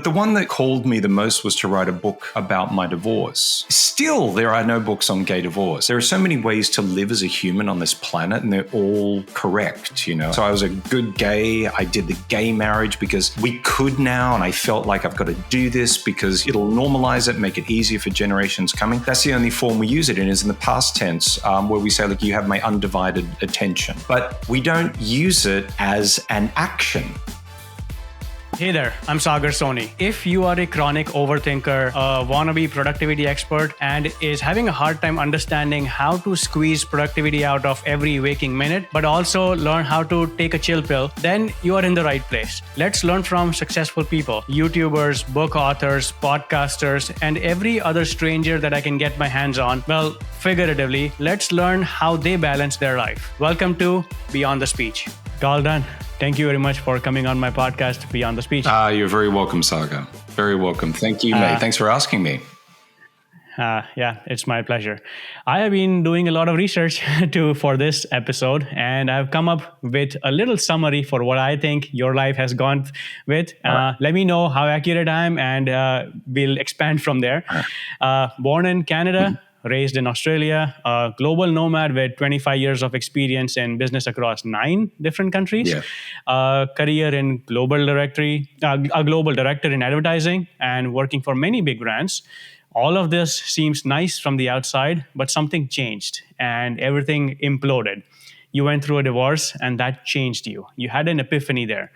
But the one that called me the most was to write a book about my divorce. Still, there are no books on gay divorce. There are so many ways to live as a human on this planet, and they're all correct, you know. So I was a good gay. I did the gay marriage because we could now, and I felt like I've got to do this because it'll normalize it, make it easier for generations coming. That's the only form we use it in, is in the past tense, where we say, like, you have my undivided attention. But we don't use it as an action. Hey there, I'm Sagar Soni. If you are a chronic overthinker, a wannabe productivity expert, and is having a hard time understanding how to squeeze productivity out of every waking minute, but also learn how to take a chill pill, then you are in the right place. Let's learn from successful people, YouTubers, book authors, podcasters, and every other stranger that I can get my hands on. Well, figuratively, let's learn how they balance their life. Welcome to Beyond the Speech. Karl Dunn, thank you very much for coming on my podcast, Beyond the Speech. You're very welcome, Saga. Very welcome. Thank you, mate. Thanks for asking me. Yeah, it's my pleasure. I have been doing a lot of research for this episode, and I've come up with a little summary for what I think your life has gone with. Let me know how accurate I am, and we'll expand from there. Born in Canada, raised in Australia, a global nomad with 25 years of experience in business across 9 different countries, career in a global director in advertising, and working for many big brands. All of this seems nice from the outside, but something changed and everything imploded. You went through a divorce and that changed you. You had an epiphany there.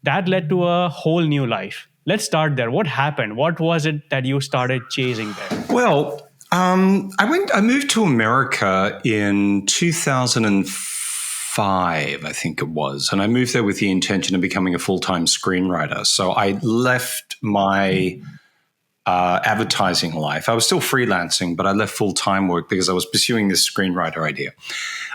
That led to a whole new life. Let's start there. What happened? What was it that you started chasing there? Well, I moved to America in 2005, I think it was. And I moved there with the intention of becoming a full-time screenwriter. So I left my advertising life. I was still freelancing, but I left full-time work because I was pursuing this screenwriter idea.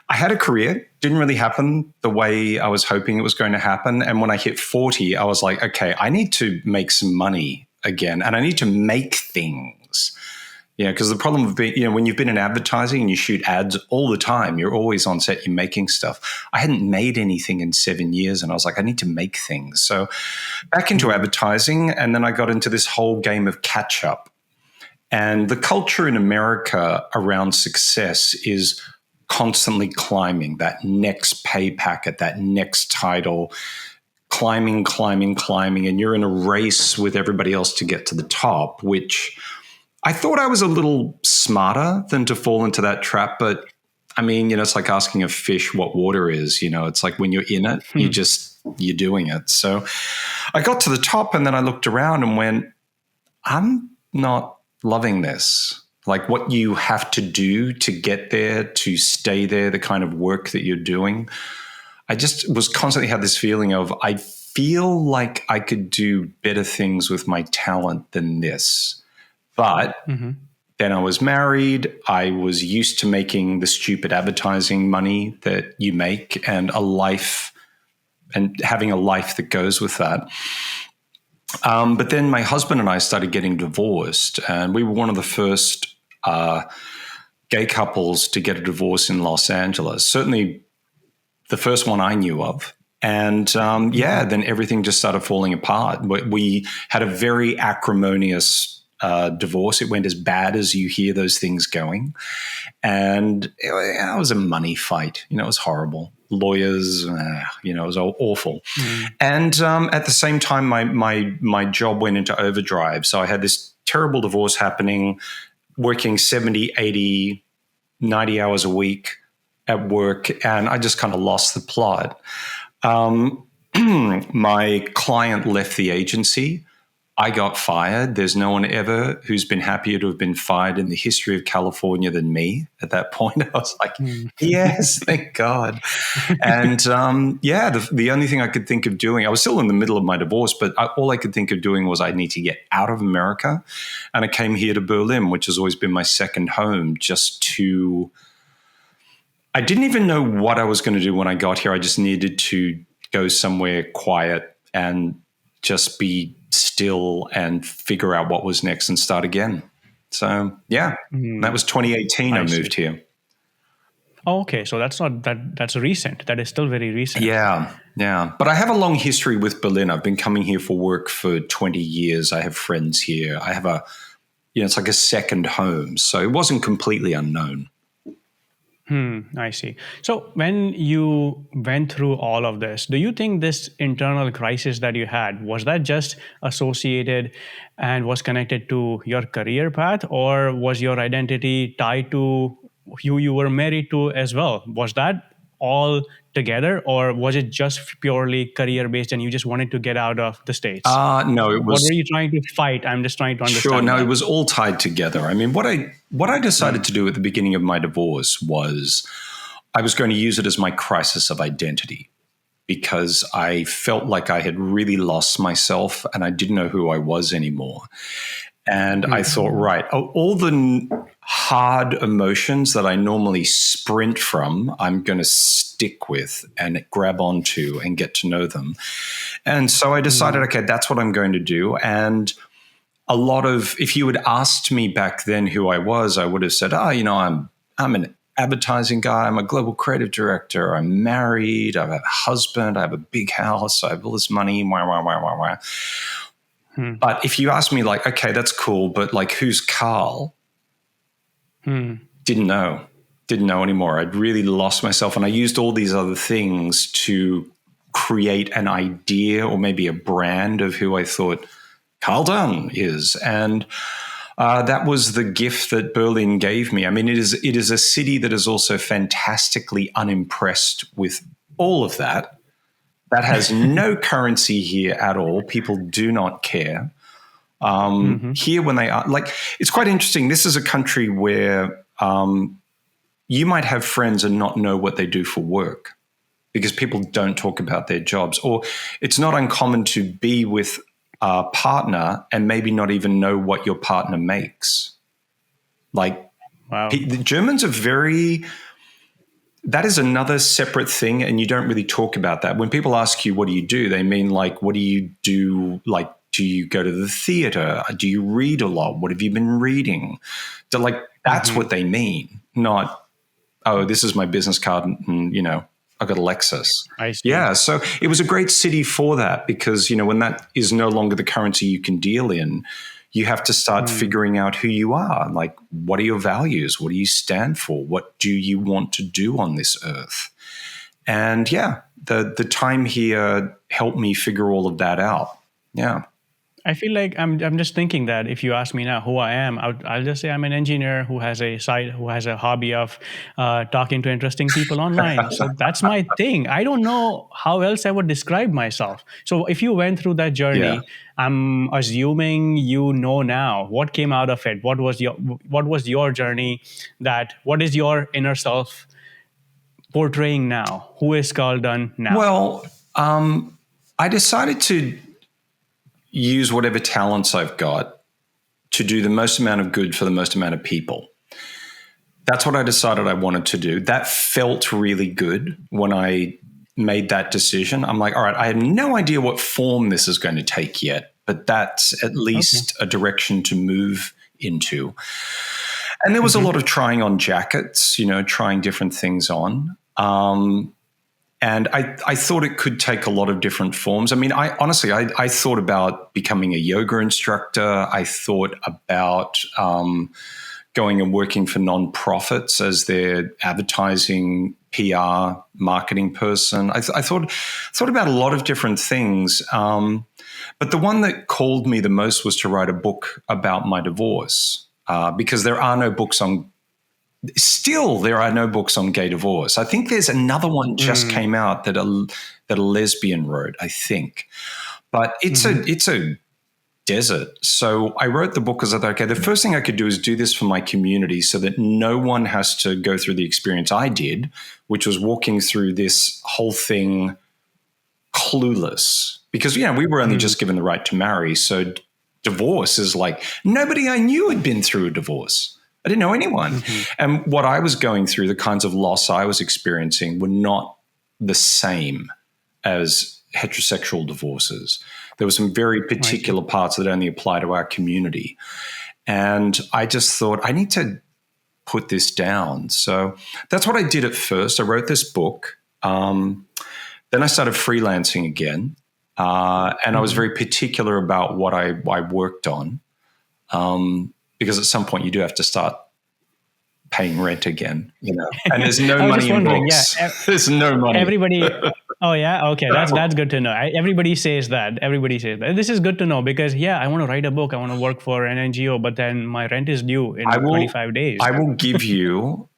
I had a career, didn't really happen the way I was hoping it was going to happen. And when I hit 40, I was like, okay, I need to make some money again, and I need to make things. Yeah, because the problem of being, when you've been in advertising and you shoot ads all the time, you're always on set, you're making stuff. I hadn't made anything in 7 years, and I was like, I need to make things. So back into advertising, and then I got into this whole game of catch up. And the culture in America around success is constantly climbing that next pay packet, that next title, climbing. And you're in a race with everybody else to get to the top, which I thought I was a little smarter than to fall into that trap. But I mean, it's like asking a fish what water is. It's like when you're in it, you're doing it. So I got to the top, and then I looked around and went, I'm not loving this. Like what you have to do to get there, to stay there, the kind of work that you're doing. I just was constantly had this feeling of, I feel like I could do better things with my talent than this. But then I was married. I was used to making the stupid advertising money that you make, and a life, and having a life that goes with that. But then my husband and I started getting divorced, and we were one of the first gay couples to get a divorce in Los Angeles. Certainly the first one I knew of. And then everything just started falling apart. We had a very acrimonious divorce. It went as bad as you hear those things going. And it was a money fight. It was horrible. Lawyers, it was awful. And at the same time, my job went into overdrive. So I had this terrible divorce happening, working 70, 80, 90 hours a week at work. And I just kind of lost the plot. My client left the agency. I got fired. There's no one ever who's been happier to have been fired in the history of California than me. At that point, I was like, yes, thank God. And the only thing I could think of doing, I was still in the middle of my divorce, but all I could think of doing was I need to get out of America. And I came here to Berlin, which has always been my second home, I didn't even know what I was going to do when I got here. I just needed to go somewhere quiet and just be still and figure out what was next and start again. So, that was 2018 I moved here. Oh, okay. So that's not that. That's recent. That is still very recent. Yeah, yeah. But I have a long history with Berlin. I've been coming here for work for 20 years. I have friends here. I have it's like a second home. So it wasn't completely unknown. I see. So when you went through all of this, do you think this internal crisis that you had, was that just associated and was connected to your career path, or was your identity tied to who you were married to as well? Was that all together, or was it just purely career based and you just wanted to get out of the States? No, it What was were you trying to fight? I'm just trying to sure. understand No, it that. was all tied together. I mean, what I decided to do at the beginning of my divorce was I was going to use it as my crisis of identity because I felt like I had really lost myself and I didn't know who I was anymore. And I thought, right, all the hard emotions that I normally sprint from, I'm going to stick with and grab onto and get to know them. And so I decided, okay, that's what I'm going to do. And if you had asked me back then who I was, I would have said, I'm an advertising guy. I'm a global creative director. I'm married. I have a husband. I have a big house. I have all this money. Wah, wah, wah, wah, wah. But if you ask me like, okay, that's cool, but like, who's Karl? Didn't know anymore. I'd really lost myself. And I used all these other things to create an idea or maybe a brand of who I thought Karl Dunn is. And that was the gift that Berlin gave me. I mean, it is a city that is also fantastically unimpressed with all of that. That has no currency here at all. People do not care. Here, when they are like, it's quite interesting. This is a country where you might have friends and not know what they do for work because people don't talk about their jobs. Or it's not uncommon to be with a partner and maybe not even know what your partner makes. Like, Wow. the Germans are very... That is another separate thing, and you don't really talk about that. When people ask you, what do you do? They mean like, what do you do? Like, do you go to the theater? Do you read a lot? What have you been reading? So like, that's what they mean, not, oh, this is my business card and, I've got a Lexus. I see. Yeah, so it was a great city for that because, when that is no longer the currency you can deal in, you have to start figuring out who you are. Like, what are your values? What do you stand for? What do you want to do on this earth? And yeah, the time here helped me figure all of that out. Yeah. I feel like I'm just thinking that if you ask me now who I am, I'll just say I'm an engineer who has a side, who has a hobby of talking to interesting people online. So that's my thing. I don't know how else I would describe myself. So if you went through that journey, Yeah. I'm assuming you know now what came out of it. What was your journey? What is your inner self portraying now? Who is Karl Dunn now? Well, I decided to use whatever talents I've got to do the most amount of good for the most amount of people. That's what I decided I wanted to do. That felt really good when I made that decision. I'm like, all right, I have no idea what form this is going to take yet, but that's at least a direction to move into. And there was a lot of trying on jackets, trying different things on. And I thought it could take a lot of different forms. I mean, I honestly thought about becoming a yoga instructor. I thought about going and working for nonprofits as their advertising, PR, marketing person. I thought about a lot of different things. But the one that called me the most was to write a book about my divorce because there are no books on... Still, there are no books on gay divorce. I think there's another one just came out that a lesbian wrote, I think. But it's a desert. So I wrote the book because I thought, okay, the first thing I could do is do this for my community so that no one has to go through the experience I did, which was walking through this whole thing clueless. Because, we were only just given the right to marry. So divorce is like, nobody I knew had been through a divorce. I didn't know anyone. And what I was going through, the kinds of loss I was experiencing were not the same as heterosexual divorces. There were some very particular parts that only apply to our community. And I just thought, I need to put this down. So that's what I did at first. I wrote this book. Then I started freelancing again. And I was very particular about what I worked on, because at some point you do have to start paying rent again, and there's no I was money just in wondering, books. There's no money. everybody. Oh yeah, okay, that's good to know. Everybody says that. Everybody says that. This is good to know because I want to write a book. I want to work for an NGO, but then my rent is due in 25 days. I will give you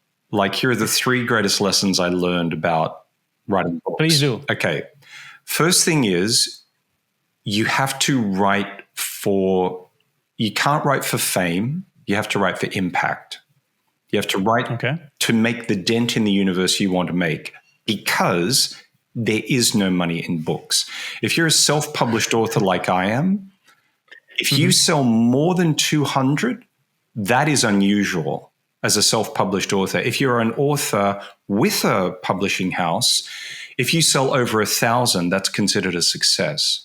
here are the 3 greatest lessons I learned about writing books. Please do. Okay, first thing is you have to write for. You can't write for fame. You have to write for impact. You have to write to make the dent in the universe you want to make, because there is no money in books. If you're a self-published author like I am, if you sell more than 200, that is unusual as a self-published author. If you're an author with a publishing house, if you sell over 1,000, that's considered a success.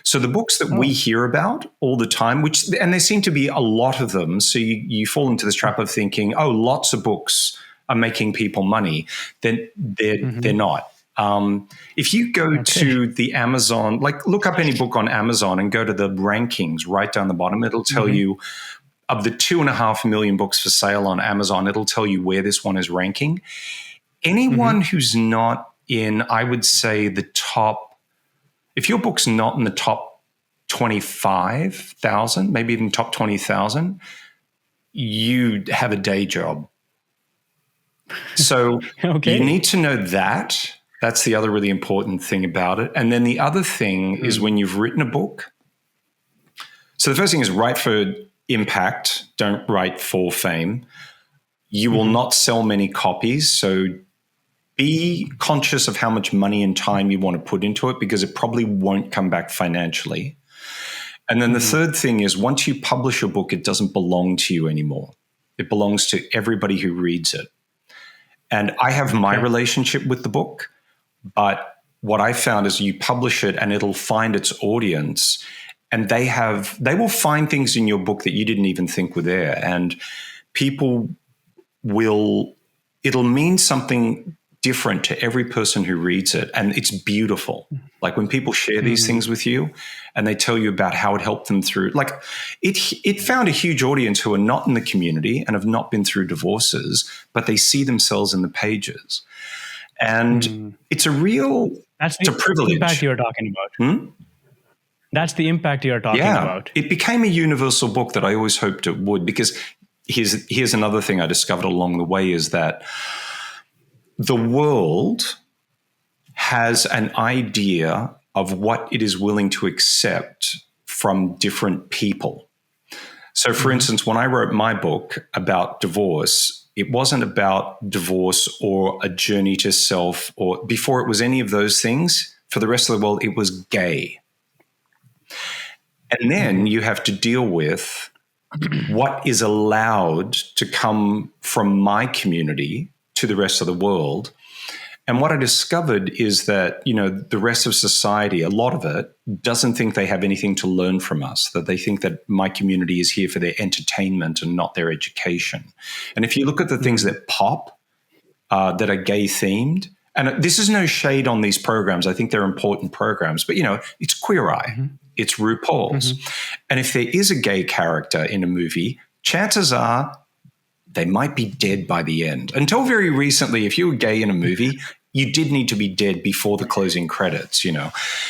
So the books that we hear about all the time, and there seem to be a lot of them, so you fall into this trap of thinking, oh, lots of books are making people money. Then they're not. If you go to the Amazon, look up any book on Amazon and go to the rankings right down the bottom, it'll tell you of the 2.5 million books for sale on Amazon, it'll tell you where this one is ranking. Anyone who's not in, I would say, the top, if your book's not in the top 25,000, maybe even top 20,000, you have a day job. So you need to know that. That's the other really important thing about it. And then the other thing is when you've written a book. So the first thing is write for impact. Don't write for fame. You will not sell many copies. So be conscious of how much money and time you want to put into it, because it probably won't come back financially. And then the third thing is, once you publish a book, it doesn't belong to you anymore. It belongs to everybody who reads it. And I have my relationship with the book, but what I found is you publish it and it'll find its audience, and they will find things in your book that you didn't even think were there. And it'll mean something different to every person who reads it, and it's beautiful. Like when people share these things with you and they tell you about how it helped them through, it found a huge audience who are not in the community and have not been through divorces, but they see themselves in the pages. And it's a privilege. Impact you're talking about. That's the impact you're talking about. It became a universal book that I always hoped it would, because here's another thing I discovered along the way is that the world has an idea of what it is willing to accept from different people. So, for instance, when I wrote my book about divorce, it wasn't about divorce or a journey to self, or before it was any of those things, for the rest of the world, it was gay. And then you have to deal with what is allowed to come from my community to the rest of the world. And what I discovered is that, the rest of society, a lot of it, doesn't think they have anything to learn from us, that they think that my community is here for their entertainment and not their education. And if you look at the things that pop, that are gay themed, and this is no shade on these programs, I think they're important programs, but, it's Queer Eye, it's RuPaul's. And if there is a gay character in a movie, chances are they might be dead by the end. Until very recently, if you were gay in a movie, you did need to be dead before the closing credits,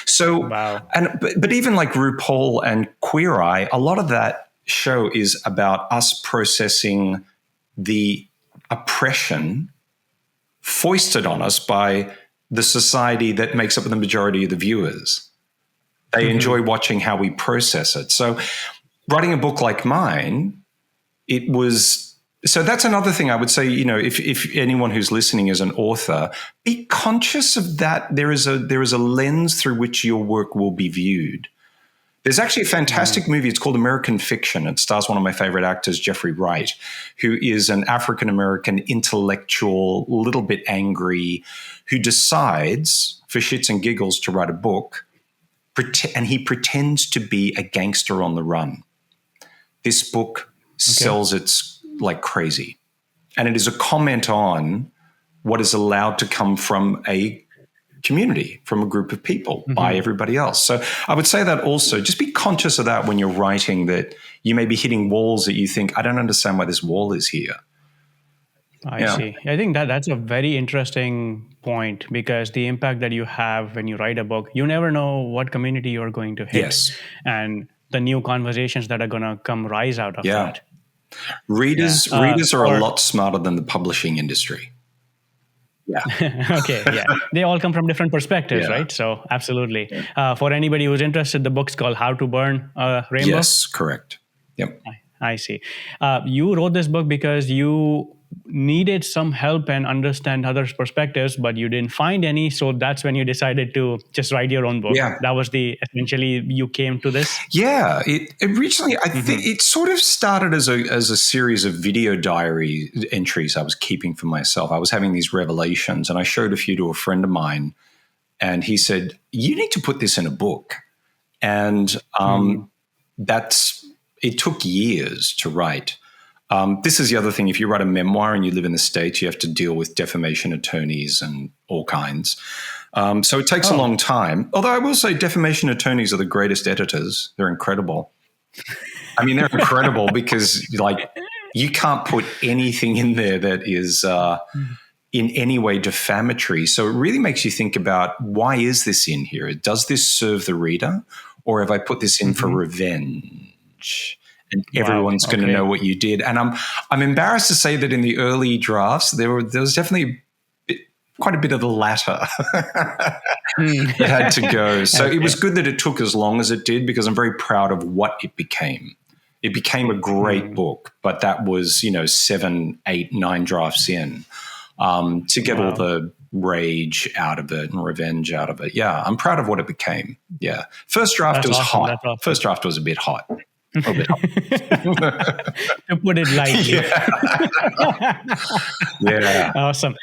So, but even like RuPaul and Queer Eye, a lot of that show is about us processing the oppression foisted on us by the society that makes up the majority of the viewers. They enjoy watching how we process it. So writing a book like mine, so that's another thing I would say, if anyone who's listening is an author, be conscious of that. There is a lens through which your work will be viewed. There's actually a fantastic movie. It's called American Fiction. It stars one of my favorite actors, Jeffrey Wright, who is an African-American intellectual, a little bit angry, who decides for shits and giggles to write a book, and he pretends to be a gangster on the run. This book sells its like crazy. And it is a comment on what is allowed to come from a community, from a group of people, by everybody else. So I would say that also, just be conscious of that when you're writing, that you may be hitting walls that you think, I don't understand why this wall is here. I see. I think that's a very interesting point, because the impact that you have when you write a book, you never know what community you're going to hit, Yes. and the new conversations that are going to rise out of that. Readers are a lot smarter than the publishing industry. Okay, they all come from different perspectives, right? So absolutely. For anybody who's interested, the book's called How to Burn a Rainbow. Yes, correct. Yep. I see. You wrote this book because you needed some help and understand others' perspectives, but you didn't find any. So that's when you decided to just write your own book. That was essentially you came to this. Yeah. It originally, I think it sort of started as a series of video diary entries I was keeping for myself. I was having these revelations, and I showed a few to a friend of mine, and he said, "You need to put this in a book." And it took years to write. This is the other thing. If you write a memoir and you live in the States, you have to deal with defamation attorneys and all kinds. So it takes a long time. Although I will say defamation attorneys are the greatest editors. They're incredible. I mean, they're incredible because you can't put anything in there that is in any way defamatory. So it really makes you think about, why is this in here? Does this serve the reader, or have I put this in for revenge? And everyone's going to know what you did. And I'm embarrassed to say that in the early drafts, there was definitely quite a bit of the latter that had to go. So it was good that it took as long as it did, because I'm very proud of what it became. It became a great book, but that was 7, 8, 9 drafts in to get all the rage out of it and revenge out of it. Yeah, I'm proud of what it became. Yeah, first draft was hot. Awesome. First draft was a bit hot. To put it lightly. Awesome.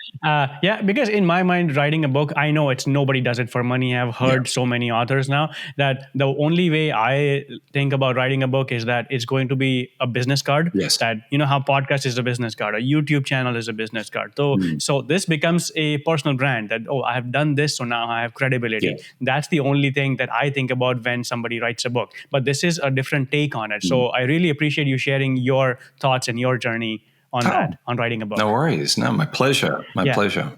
Because in my mind, writing a book, I know nobody does it for money. I've heard so many authors now that the only way I think about writing a book is that it's going to be a business card. Yes. That, how podcast is a business card, a YouTube channel is a business card. So this becomes a personal brand that, I have done this, so now I have credibility. Yeah. That's the only thing that I think about when somebody writes a book. But this is a different take on it. So I really appreciate you sharing your thoughts and your journey on on writing a book. No worries. No, my pleasure. My pleasure.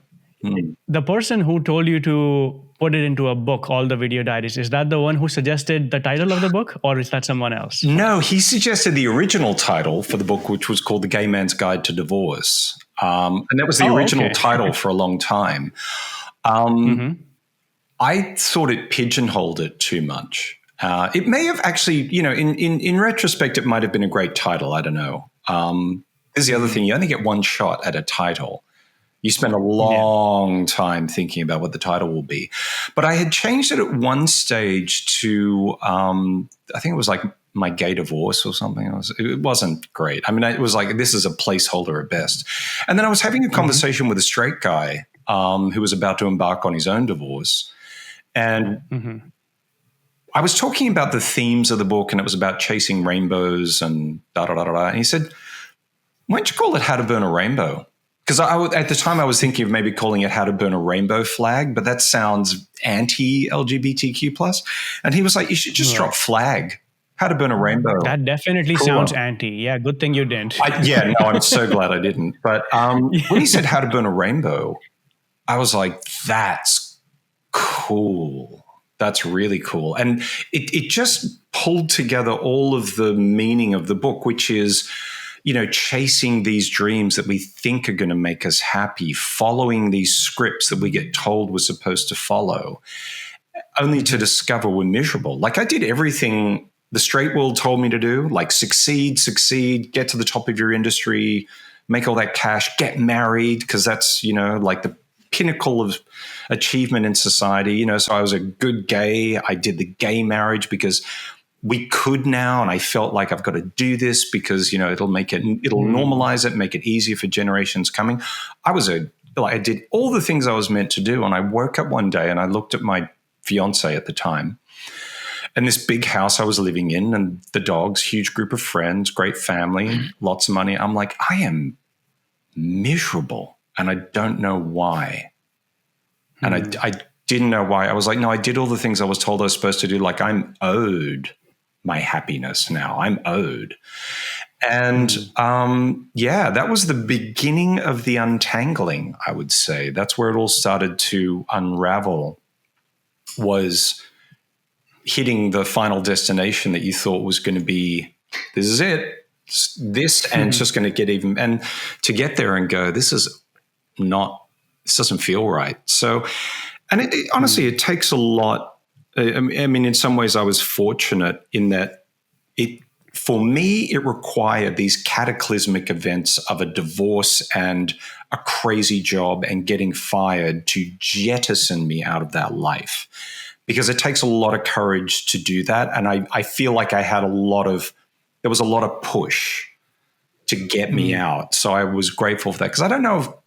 The person who told you to put it into a book, all the video diaries, is that the one who suggested the title of the book, or is that someone else? No, he suggested the original title for the book, which was called The Gay Man's Guide to Divorce. And that was the original title for a long time. I thought it pigeonholed it too much. It may have actually, in retrospect, it might have been a great title. I don't know. Here's the other thing. You only get one shot at a title. You spend a long time thinking about what the title will be. But I had changed it at one stage to, I think it was like My Gay Divorce or something. It wasn't great. I mean, it was like, this is a placeholder at best. And then I was having a conversation with a straight guy who was about to embark on his own divorce. And I was talking about the themes of the book, and it was about chasing rainbows and da-da-da-da-da. And he said, why don't you call it How to Burn a Rainbow? Because at the time I was thinking of maybe calling it How to Burn a Rainbow Flag, but that sounds anti-LGBTQ+. And he was like, you should just drop flag. How to Burn a Rainbow. That definitely sounds anti. Yeah, good thing you didn't. I'm so glad I didn't. But when he said How to Burn a Rainbow, I was like, that's cool. That's really cool. And it just pulled together all of the meaning of the book, which is, chasing these dreams that we think are going to make us happy, following these scripts that we get told we're supposed to follow, only to discover we're miserable. Like I did everything the straight world told me to do, like succeed, get to the top of your industry, make all that cash, get married, because that's, like the pinnacle of achievement in society. So I was a good gay. I did the gay marriage because we could now, and I felt like I've got to do this because, it'll normalize it, make it easier for generations coming. I did all the things I was meant to do. And I woke up one day and I looked at my fiance at the time and this big house I was living in and the dogs, huge group of friends, great family, lots of money. I'm like, I am miserable. And I don't know why. And I didn't know why. I was like, no, I did all the things I was told I was supposed to do. Like, I'm owed my happiness now. I'm owed. And that was the beginning of the untangling, I would say. That's where it all started to unravel, was hitting the final destination that you thought was going to be, this is it, and it's just going to get even, and to get there and go, this doesn't feel right. So, and honestly, it takes a lot. I mean, in some ways I was fortunate in that for me, it required these cataclysmic events of a divorce and a crazy job and getting fired to jettison me out of that life, because it takes a lot of courage to do that. And I feel like I had there was a lot of push to get me out. So I was grateful for that, because I don't know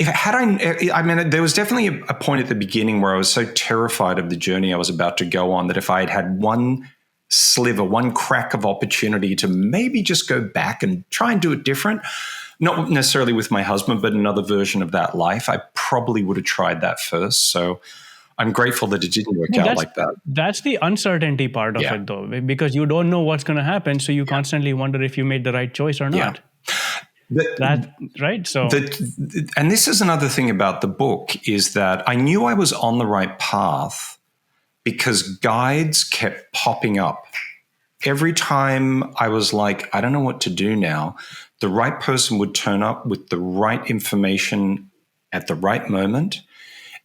I mean, there was definitely a point at the beginning where I was so terrified of the journey I was about to go on that if I had had one sliver, one crack of opportunity to maybe just go back and try and do it different, not necessarily with my husband, but another version of that life, I probably would have tried that first. So I'm grateful that it didn't work out like that. That's the uncertainty part of it, though, because you don't know what's going to happen. So you constantly wonder if you made the right choice or not. Right. So, and this is another thing about the book, is that I knew I was on the right path because guides kept popping up. Every time I was like, I don't know what to do now, the right person would turn up with the right information at the right moment.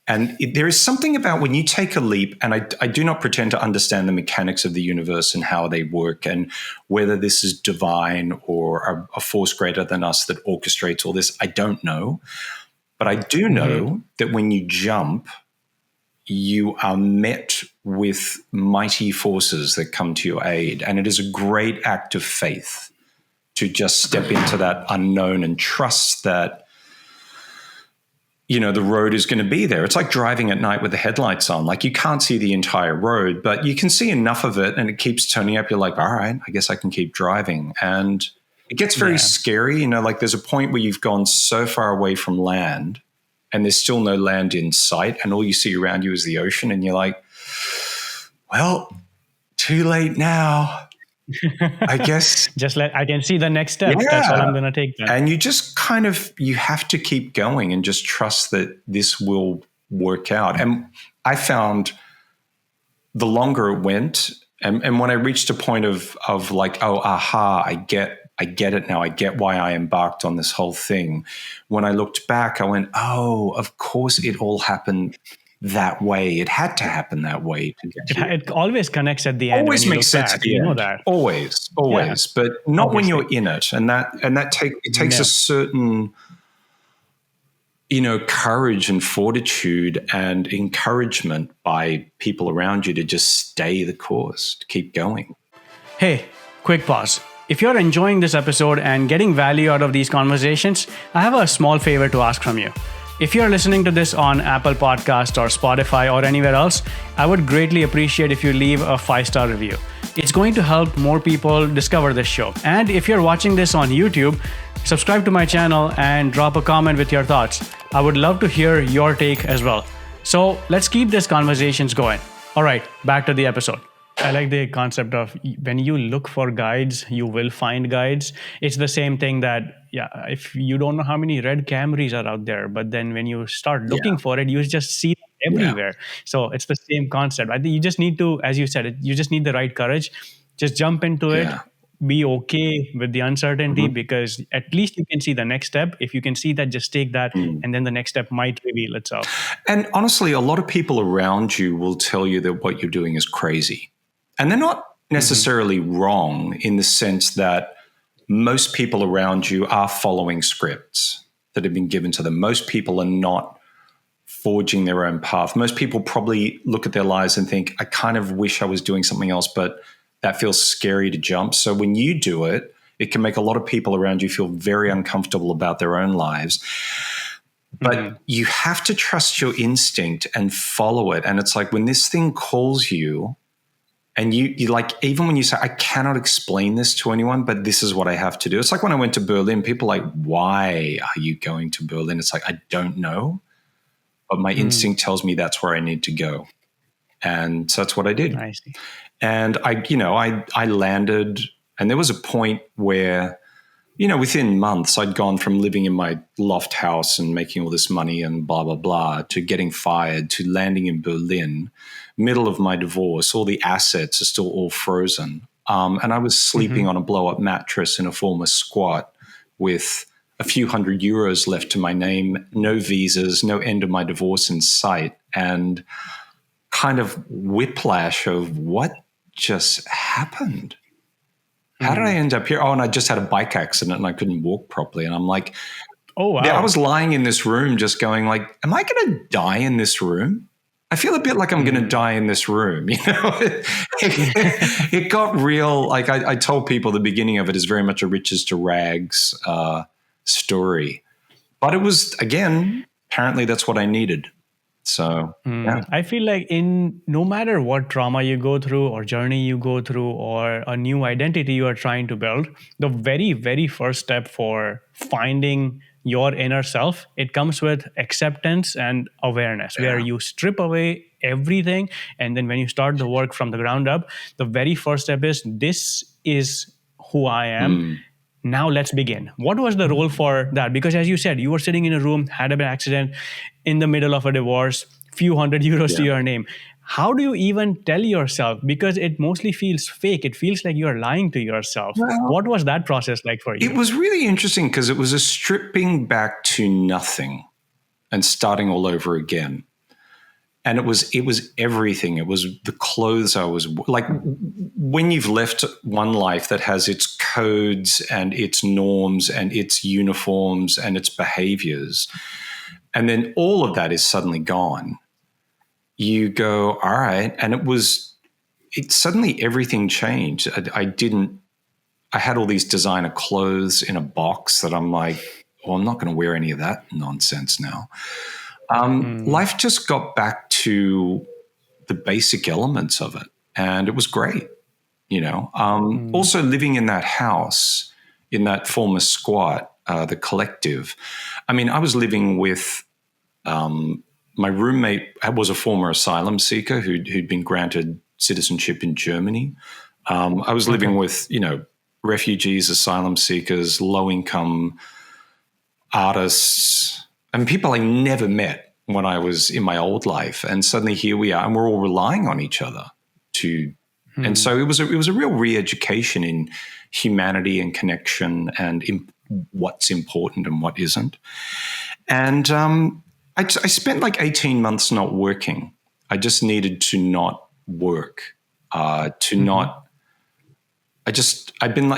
And there is something about when you take a leap, and I do not pretend to understand the mechanics of the universe and how they work and whether this is divine or a force greater than us that orchestrates all this. I don't know. But I do know that when you jump, you are met with mighty forces that come to your aid. And it is a great act of faith to just step into that unknown and trust that, you know, the road is going to be there. It's like driving at night with the headlights on. Like, you can't see the entire road, but you can see enough of it and it keeps turning up. You're like, all right, I guess I can keep driving. And it gets very scary. You know, like there's a point where you've gone so far away from land and there's still no land in sight and all you see around you is the ocean. And you're like, well, too late now. I guess I can see the next step. Yeah. That's all I'm going to take then. And you just you have to keep going and just trust that this will work out. And I found the longer it went, and when I reached a point of like, oh, aha, I get it now. I get why I embarked on this whole thing. When I looked back, I went, oh, of course it all happened that way. It had to happen that way. It always connects at the end. Always makes sense at the end. You know that. Always, but not obviously when you're in it. And that takes a certain, you know, courage and fortitude and encouragement by people around you to just stay the course, to keep going. Hey, quick pause. If you're enjoying this episode and getting value out of these conversations, I have a small favor to ask from you. If you're listening to this on Apple Podcasts or Spotify or anywhere else, I would greatly appreciate if you leave a 5-star review. It's going to help more people discover this show. And if you're watching this on YouTube, subscribe to my channel and drop a comment with your thoughts. I would love to hear your take as well. So let's keep these conversations going. All right, back to the episode. I like the concept of when you look for guides, you will find guides. It's the same thing that, if you don't know how many red Camrys are out there, but then when you start looking for it, you just see them everywhere. So it's the same concept. I think you just need to, as you said, you just need the right courage. Just jump into it. Be okay with the uncertainty because at least you can see the next step. If you can see that, just take that and then the next step might reveal itself. And honestly, a lot of people around you will tell you that what you're doing is crazy. And they're not necessarily wrong in the sense that most people around you are following scripts that have been given to them. Most people are not forging their own path. Most people probably look at their lives and think, I kind of wish I was doing something else, but that feels scary to jump. So when you do it, it can make a lot of people around you feel very uncomfortable about their own lives. But you have to trust your instinct and follow it. And it's like when this thing calls you, And you like, even when you say, I cannot explain this to anyone, but this is what I have to do. It's like when I went to Berlin, people are like, why are you going to Berlin? It's like, I don't know, but my instinct tells me that's where I need to go. And so that's what I did. I see. And I landed, and there was a point where, within months, I'd gone from living in my loft house and making all this money and blah, blah, blah, to getting fired, to landing in Berlin, middle of my divorce. All the assets are still all frozen. And I was sleeping on a blow-up mattress in a former squat with a few €100 left to my name, no visas, no end of my divorce in sight, and kind of whiplash of what just happened. How did I end up here? Oh, and I just had a bike accident and I couldn't walk properly. And I'm like, oh, wow. I was lying in this room just going like, am I going to die in this room? I feel a bit like I'm going to die in this room. It got real. Like I told people the beginning of it is very much a riches to rags story. But it was, again, apparently that's what I needed. So yeah. I feel like no matter what trauma you go through or journey you go through or a new identity you are trying to build, the very, very first step for finding your inner self, it comes with acceptance and awareness, where you strip away everything. And then when you start the work from the ground up, the very first step is, this is who I am. Now let's begin. What was the role for that? Because as you said, you were sitting in a room, had an accident in the middle of a divorce, few €100 to your name. How do you even tell yourself? Because it mostly feels fake. It feels like you're lying to yourself. Well, what was that process like for you? It was really interesting because it was a stripping back to nothing and starting all over again. And it was everything. It was the clothes I was like, when you've left one life that has its codes and its norms and its uniforms and its behaviors, and then all of that is suddenly gone, you go, all right. And suddenly everything changed. I had all these designer clothes in a box that I'm like, well, I'm not going to wear any of that nonsense now. Life just got back to the basic elements of it, and it was great, Also living in that house, in that former squat, the collective. I mean, I was living with my roommate was a former asylum seeker who'd been granted citizenship in Germany. I was living with, refugees, asylum seekers, low-income artists, and people I never met when I was in my old life. And suddenly here we are, and we're all relying on each other and so it was a real re-education in humanity and connection and in what's important and what isn't. And I spent like 18 months not working. I just needed to not work, it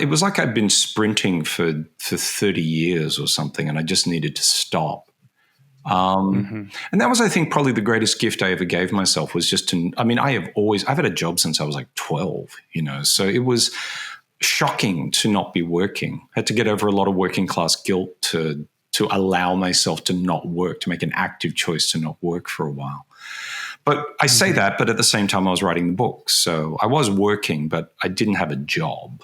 was like I'd been sprinting for 30 years or something, and I just needed to stop. And that was, I think, probably the greatest gift I ever gave myself, was just I've had a job since I was like 12, so it was shocking to not be working. I had to get over a lot of working class guilt to allow myself to not work, to make an active choice to not work for a while. But I say that, but at the same time I was writing the book. So I was working, but I didn't have a job.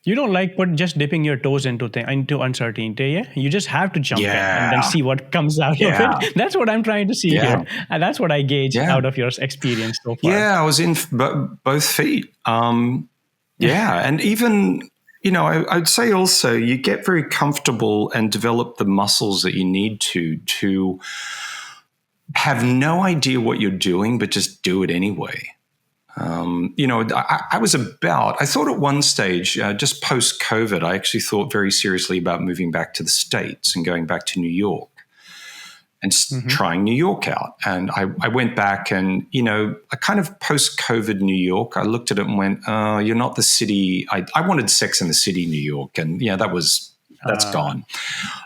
You don't like just dipping your toes into uncertainty, yeah? You just have to jump in and then see what comes out of it. That's what I'm trying to see here. And that's what I gauge out of your experience so far. Yeah, I was in both feet. And even, I'd say also you get very comfortable and develop the muscles that you need to have no idea what you're doing, but just do it anyway. I thought at one stage, just post-COVID, I actually thought very seriously about moving back to the States and going back to New York and trying New York out. And I went back and, a kind of post-COVID New York, I looked at it and went, you're not the city. I wanted Sex and the City, New York. And that's gone.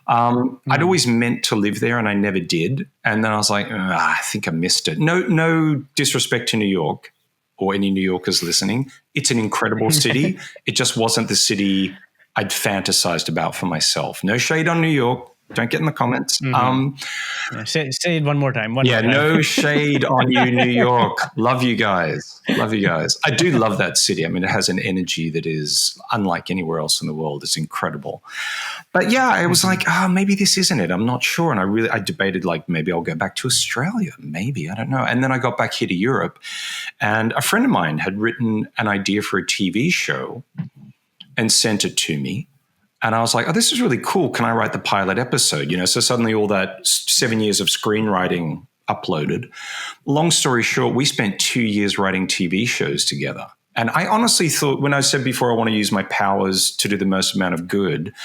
I'd always meant to live there and I never did. And then I was like, I think I missed it. No disrespect to New York or any New Yorkers listening. It's an incredible city. It just wasn't the city I'd fantasized about for myself. No shade on New York. Don't get in the comments. Yeah, say it one more time. One Yeah, more time. no shade on you, New York. Love you guys. Love you guys. I do love that city. I mean, it has an energy that is unlike anywhere else in the world. It's incredible. But yeah, I was like, maybe this isn't it. I'm not sure. And I debated, like, maybe I'll go back to Australia. Maybe, I don't know. And then I got back here to Europe, and a friend of mine had written an idea for a TV show and sent it to me. And I was like, oh, this is really cool. Can I write the pilot episode? So suddenly all that 7 years of screenwriting uploaded. Long story short, we spent 2 years writing TV shows together. And I honestly thought, when I said before I want to use my powers to do the most amount of good,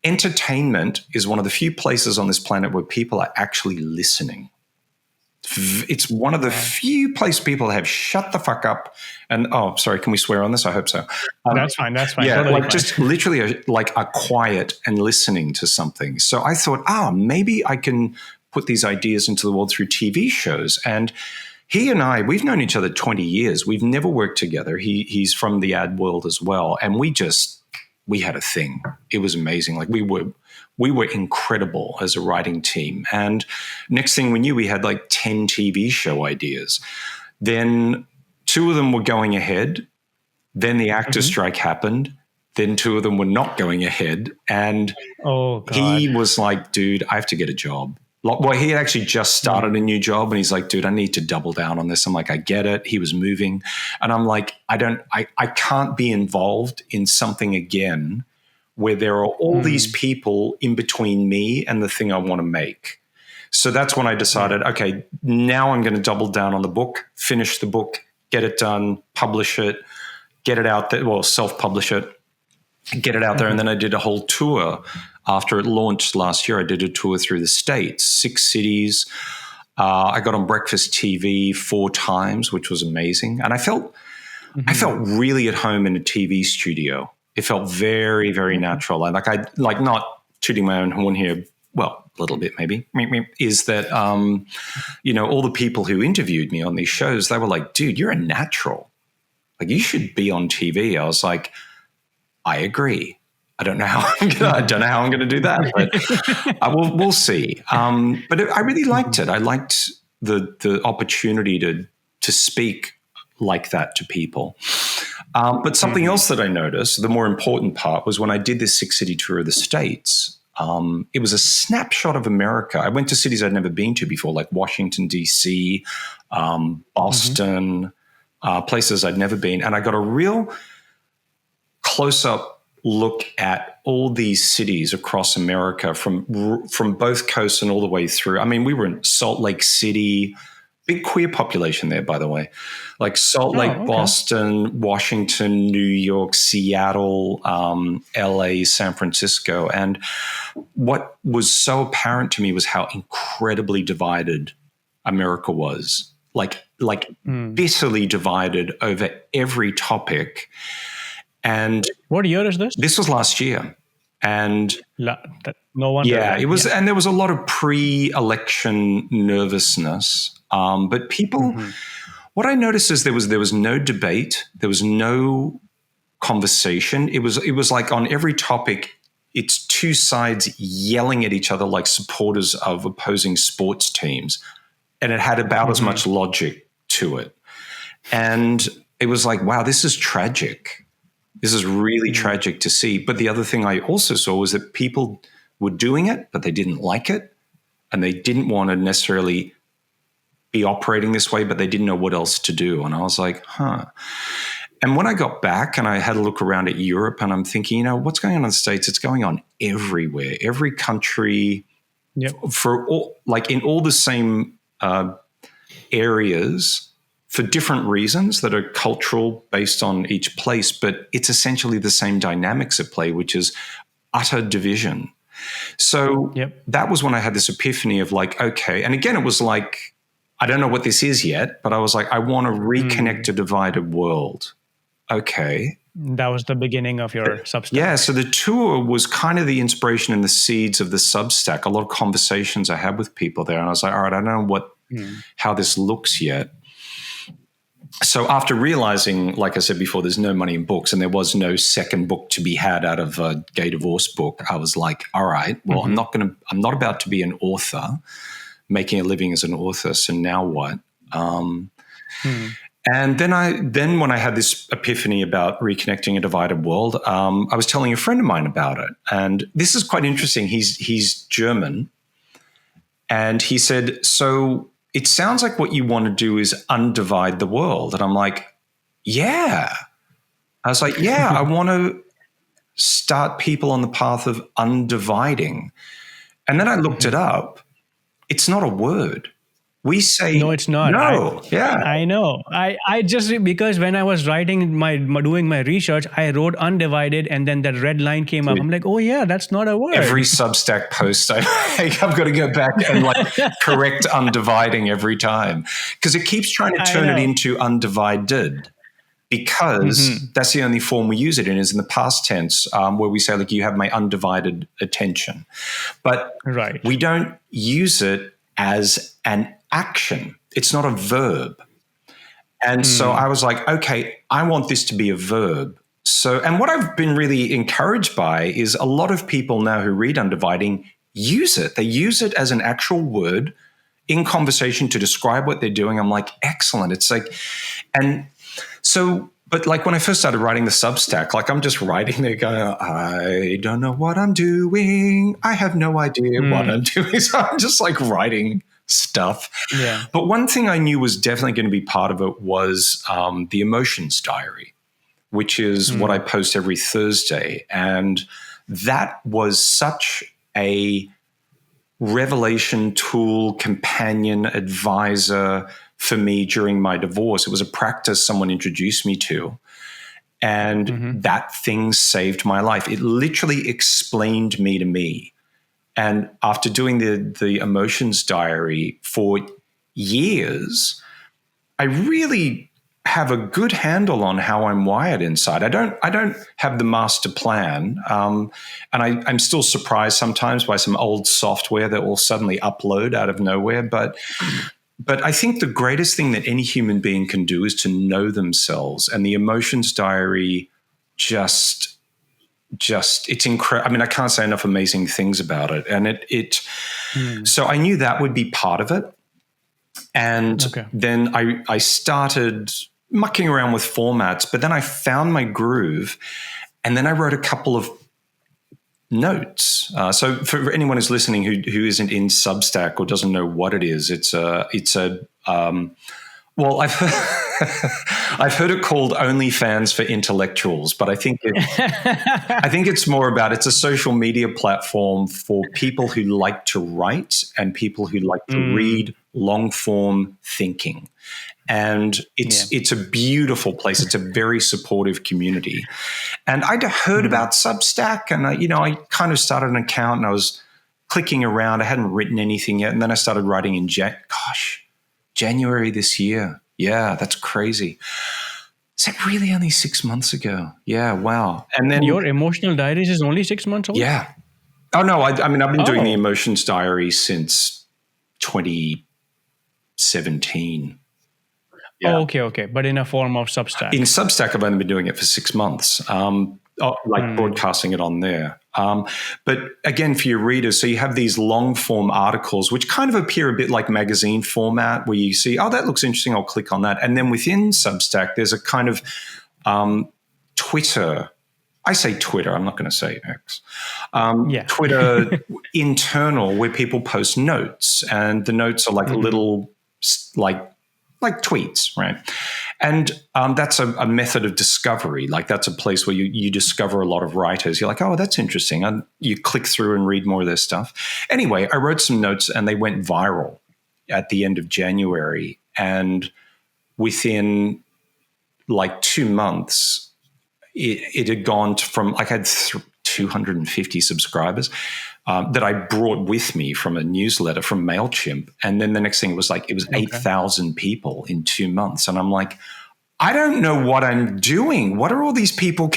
entertainment is one of the few places on this planet where people are actually listening. It's one of the few places people have shut the fuck up. And sorry, can we swear on this? I hope so. That's fine. Yeah, totally like fine. just literally a quiet and listening to something. So I thought, maybe I can put these ideas into the world through TV shows. And he and I, we've known each other 20 years. We've never worked together. He's from the ad world as well. And we had a thing. It was amazing. Like we were incredible as a writing team. And next thing we knew, we had like 10 TV show ideas. Then 2 of them were going ahead. Then the actor strike happened. Then 2 of them were not going ahead. And he was like, dude, I have to get a job. Well, he had actually just started a new job, and he's like, dude, I need to double down on this. I'm like, I get it. He was moving. And I'm like, I can't be involved in something again where there are all these people in between me and the thing I want to make. So that's when I decided, okay, now I'm going to double down on the book, finish the book, get it done, publish it, get it out there, well, self-publish it, get it out there. And then I did a whole tour. After it launched last year, I did a tour through the States, 6 cities. I got on breakfast TV 4 times, which was amazing. And I felt really at home in a TV studio. It felt very, very natural. And like not tooting my own horn here, well, a little bit maybe, is that, all the people who interviewed me on these shows, they were like, dude, you're a natural. Like, you should be on TV. I was like, I agree. I don't know how I'm going to do that, but we'll see. But I really liked it. I liked the opportunity to speak like that to people. But something else that I noticed, the more important part, was when I did this 6-city tour of the States. It was a snapshot of America. I went to cities I'd never been to before, like Washington, D.C., Boston, places I'd never been. And I got a real close-up look at all these cities across America from both coasts and all the way through. I mean, we were in Salt Lake City, big queer population there, by the way, like Salt Lake, Boston, Washington, New York, Seattle, LA, San Francisco. And what was so apparent to me was how incredibly divided America was, like bitterly divided over every topic. And what year is this? This was last year. And no wonder. Yeah, it was. Yeah. And there was a lot of pre-election nervousness. But people, what I noticed is there was no debate. There was no conversation. It was like on every topic, it's 2 sides yelling at each other like supporters of opposing sports teams. And it had about as much logic to it. And it was like, wow, this is tragic. This is really tragic to see. But the other thing I also saw was that people were doing it, but they didn't like it. And they didn't want to necessarily be operating this way, but they didn't know what else to do. And I was like, And when I got back and I had a look around at Europe, and I'm thinking, what's going on in the States? It's going on everywhere. Every country, for all, like in all the same areas, for different reasons that are cultural based on each place, but it's essentially the same dynamics at play, which is utter division. So that was when I had this epiphany of like, okay. And again, it was like, I don't know what this is yet, but I was like, I want to reconnect a divided world. Okay. That was the beginning of your Substack. Yeah. So the tour was kind of the inspiration and the seeds of the Substack. A lot of conversations I had with people there. And I was like, all right, I don't know how this looks yet. So after realizing, like I said before, there's no money in books and there was no second book to be had out of a gay divorce book, I was like, all right, well, I'm not about to be an author, making a living as an author. So now what? And then when I had this epiphany about reconnecting a divided world, I was telling a friend of mine about it. And this is quite interesting. He's German. And he said, so it sounds like what you want to do is undivide the world. And I'm like, yeah. I was like, yeah, I want to start people on the path of undividing. And then I looked it up. It's not a word. We say No, it's not. no. I know. I just, because when I was writing doing my research, I wrote undivided, and then that red line came up. I'm like, oh yeah, that's not a word. Every Substack post I make, I've got to go back and like correct undividing every time, because it keeps trying to turn it into undivided, because that's the only form we use it in, is in the past tense, where we say, like, you have my undivided attention. But we don't use it as an action. It's not a verb. And so I was like, okay, I want this to be a verb. So, and what I've been really encouraged by is a lot of people now who read Undividing use it. They use it as an actual word in conversation to describe what they're doing. I'm like, excellent. It's like, and so, but like when I first started writing the Substack, like I'm just writing there going, I don't know what I'm doing. I have no idea what I'm doing. So I'm just like writing stuff. Yeah. But one thing I knew was definitely going to be part of it was the emotions diary, which is what I post every Thursday. And that was such a revelation tool, companion, advisor for me during my divorce. It was a practice someone introduced me to. And that thing saved my life. It literally explained me to me. And after doing the emotions diary for years, I really have a good handle on how I'm wired inside. I don't have the master plan, and I'm still surprised sometimes by some old software that will suddenly upload out of nowhere. But I think the greatest thing that any human being can do is to know themselves, and the emotions diary just it's incredible. I mean, I can't say enough amazing things about it. And so I knew that would be part of it. And then I started mucking around with formats, but then I found my groove, and then I wrote a couple of notes. So for anyone who's listening who isn't in Substack or doesn't know what it is, well, I've heard it called OnlyFans for intellectuals, but I think it's more about, it's a social media platform for people who like to write and people who like to read long form thinking. And it's a beautiful place. It's a very supportive community. And I'd heard about Substack, and I kind of started an account, and I was clicking around. I hadn't written anything yet, and then I started writing in January this year. Yeah, that's crazy. Is that really only 6 months ago? Yeah, wow. And then your emotional diaries is only 6 months old? Yeah. Oh, no, I mean, I've been doing the emotions diary since 2017. Yeah. Oh, okay. But in a form of Substack. In Substack, I've only been doing it for 6 months, broadcasting it on there. But again, for your readers, so you have these long form articles, which kind of appear a bit like magazine format, where you see, oh, that looks interesting, I'll click on that. And then within Substack, there's a kind of Twitter. I say Twitter, I'm not going to say X. Twitter internal, where people post notes, and the notes are like little, like tweets, right? And that's a method of discovery. Like, that's a place where you discover a lot of writers. You're like, oh, that's interesting. And you click through and read more of their stuff. Anyway, I wrote some notes, and they went viral at the end of January. And within like 2 months, it had gone from, like, I had 250 subscribers that I brought with me from a newsletter from MailChimp. And then the next thing, it was 8,000 people in 2 months. And I'm like, I don't know what I'm doing. What are all these people?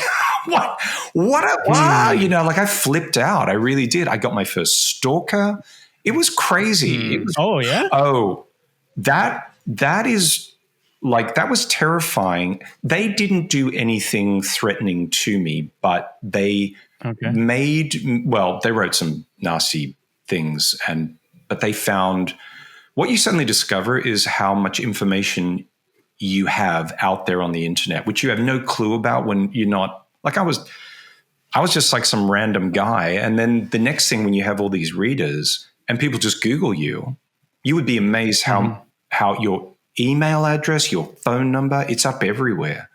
I flipped out. I really did. I got my first stalker. It was crazy. Oh, yeah? Oh, that is like, that was terrifying. They didn't do anything threatening to me, but they they wrote some nasty things, but they found, what you suddenly discover is how much information you have out there on the internet, which you have no clue about when you're not, like, I was just like some random guy. And then the next thing, when you have all these readers and people just Google you, you would be amazed how your email address, your phone number, it's up everywhere.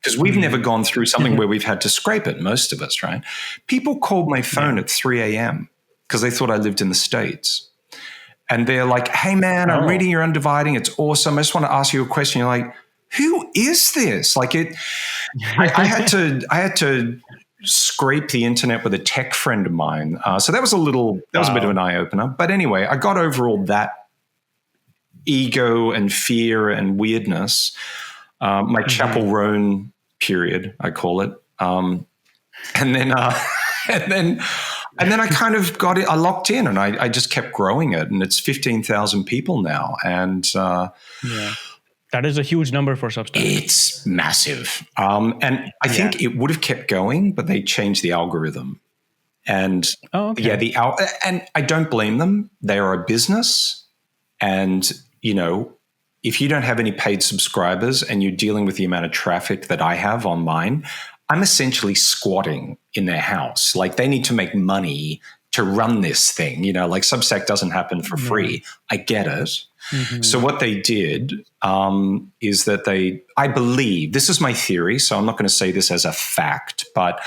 Because we've never gone through something where we've had to scrape it, most of us, right? People called my phone at 3 a.m. because they thought I lived in the States. And they're like, hey, man, I'm reading your Undividing. It's awesome. I just want to ask you a question. You're like, who is this? Like, I had to scrape the internet with a tech friend of mine. So that was a bit of an eye opener. But anyway, I got over all that ego and fear and weirdness. My Chapel Roan period, I call it. And then I kind of got it. I locked in, and I just kept growing it, and it's 15,000 people now. And that is a huge number for Substack. It's massive. And I think it would have kept going, but they changed the algorithm. And and I don't blame them. They are a business, and if you don't have any paid subscribers and you're dealing with the amount of traffic that I have on mine, I'm essentially squatting in their house. Like, they need to make money to run this thing. Like, Substack doesn't happen for free. I get it. So what they did is that I believe, this is my theory, so I'm not going to say this as a fact, but